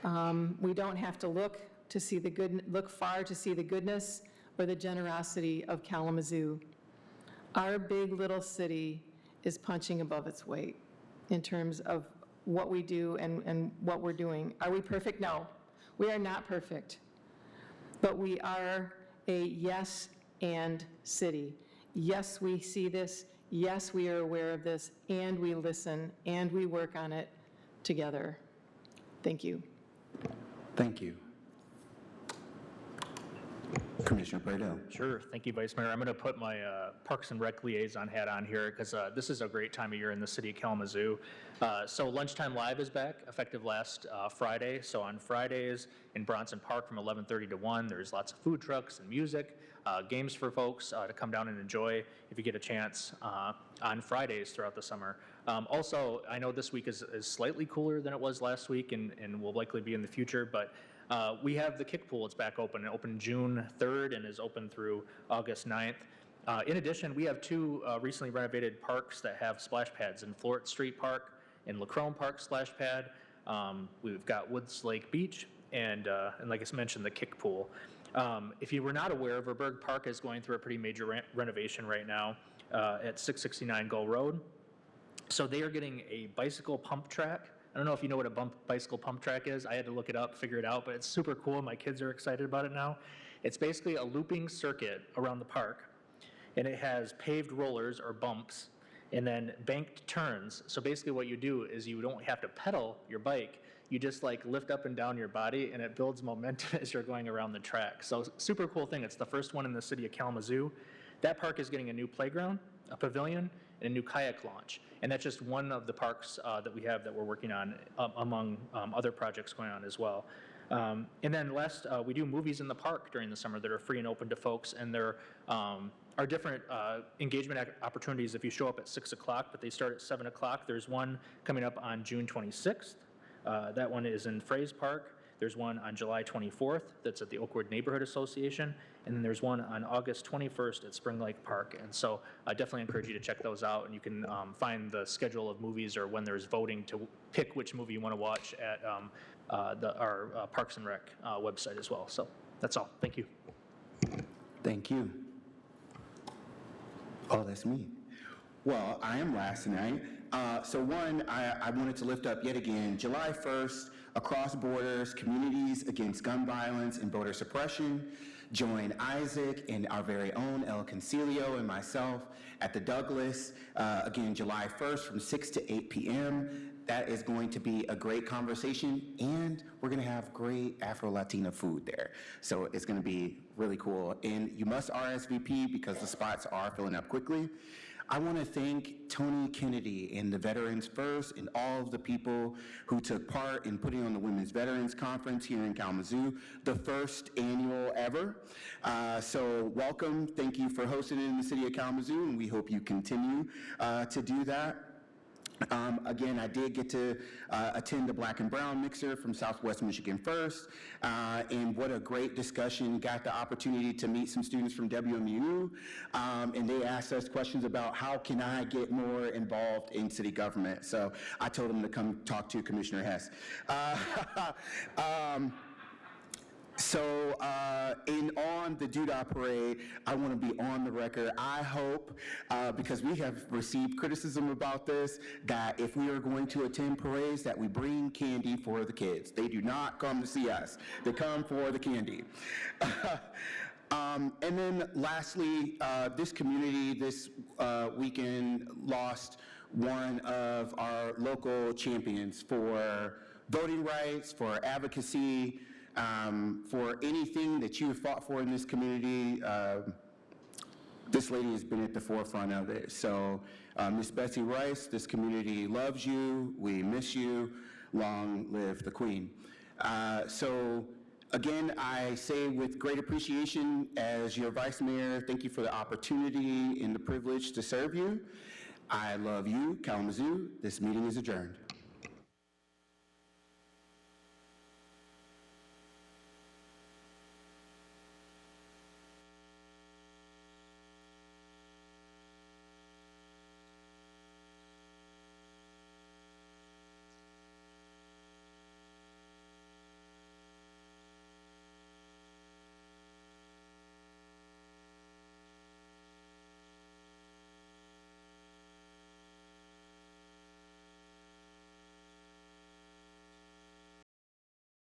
Speaker 9: We don't have to look far to see the goodness or the generosity of Kalamazoo. Our big little city is punching above its weight in terms of what we do and what we're doing. Are we perfect? No, we are not perfect. But we are a yes and city. Yes, we see this. Yes, we are aware of this, and we listen, and we work on it together. Thank you.
Speaker 2: Thank you. Commissioner Prado.
Speaker 5: Sure. Thank you, Vice Mayor. I'm going to put my Parks and Rec liaison hat on here because this is a great time of year in the city of Kalamazoo. So Lunchtime Live is back, effective last Friday. So on Fridays in Bronson Park from 11:30 to 1, there's lots of food trucks and music, games for folks to come down and enjoy if you get a chance on Fridays throughout the summer. Also, I know this week is slightly cooler than it was last week and will likely be in the future, but we have the kick pool. It's back open. It opened June 3rd and is open through August 9th. In addition, we have two recently renovated parks that have splash pads in Floret Street Park and Lacrone Park splash pad. We've got Woods Lake Beach and like I mentioned, the kick pool. If you were not aware, Verberg Park is going through a pretty major renovation right now at 669 Gull Road. So they are getting a bicycle pump track. I don't know if you know what a bicycle pump track is. I had to look it up, figure it out, but it's super cool. My kids are excited about it now. It's basically a looping circuit around the park, and it has paved rollers or bumps, and then banked turns. So basically what you do is you don't have to pedal your bike. You just like lift up and down your body, and it builds momentum as you're going around the track. So super cool thing. It's the first one in the city of Kalamazoo. That park is getting a new playground, a pavilion, and a new kayak launch. And that's just one of the parks that we have that we're working on among other projects going on as well. And then last, we do movies in the park during the summer that are free and open to folks, and there are different engagement opportunities if you show up at 6 o'clock, but they start at 7 o'clock. There's one coming up on June 26th. That one is in Fraze Park. There's one on July 24th that's at the Oakwood Neighborhood Association, and then there's one on August 21st at Spring Lake Park. And so I definitely encourage you to check those out, and you can find the schedule of movies or when there's voting to pick which movie you want to watch at our Parks and Rec website as well. So that's all. Thank you.
Speaker 2: Thank you. Oh, that's me. Well, I am last tonight. So one, I wanted to lift up yet again, July 1st, across borders, communities against gun violence and voter suppression. Join Isaac and our very own El Concilio and myself at the Douglas, again, July 1st from 6 to 8 p.m. That is going to be a great conversation, and we're going to have great Afro-Latina food there. So it's going to be really cool. And you must RSVP because the spots are filling up quickly. I want to thank Tony Kennedy and the Veterans First and all of the people who took part in putting on the Women's Veterans Conference here in Kalamazoo, the first annual ever. So welcome. Thank you for hosting it in the city of Kalamazoo, and we hope you continue to do that. Again, I did get to attend the Black and Brown Mixer from Southwest Michigan First, and what a great discussion. Got the opportunity to meet some students from WMU, and they asked us questions about how can I get more involved in city government. So I told them to come talk to Commissioner Hess. So, on the Doodah Parade, I want to be on the record. I hope, because we have received criticism about this, that if we are going to attend parades, that we bring candy for the kids. They do not come to see us. They come for the candy. And then lastly, this community this weekend lost one of our local champions for voting rights, for advocacy, for anything that you have fought for in this community. This lady has been at the forefront of it. So Miss Betsy Rice, this community loves you, we miss you, long live the Queen. So again, I say with great appreciation as your Vice Mayor, thank you for the opportunity and the privilege to serve you. I love you, Kalamazoo. This meeting is adjourned.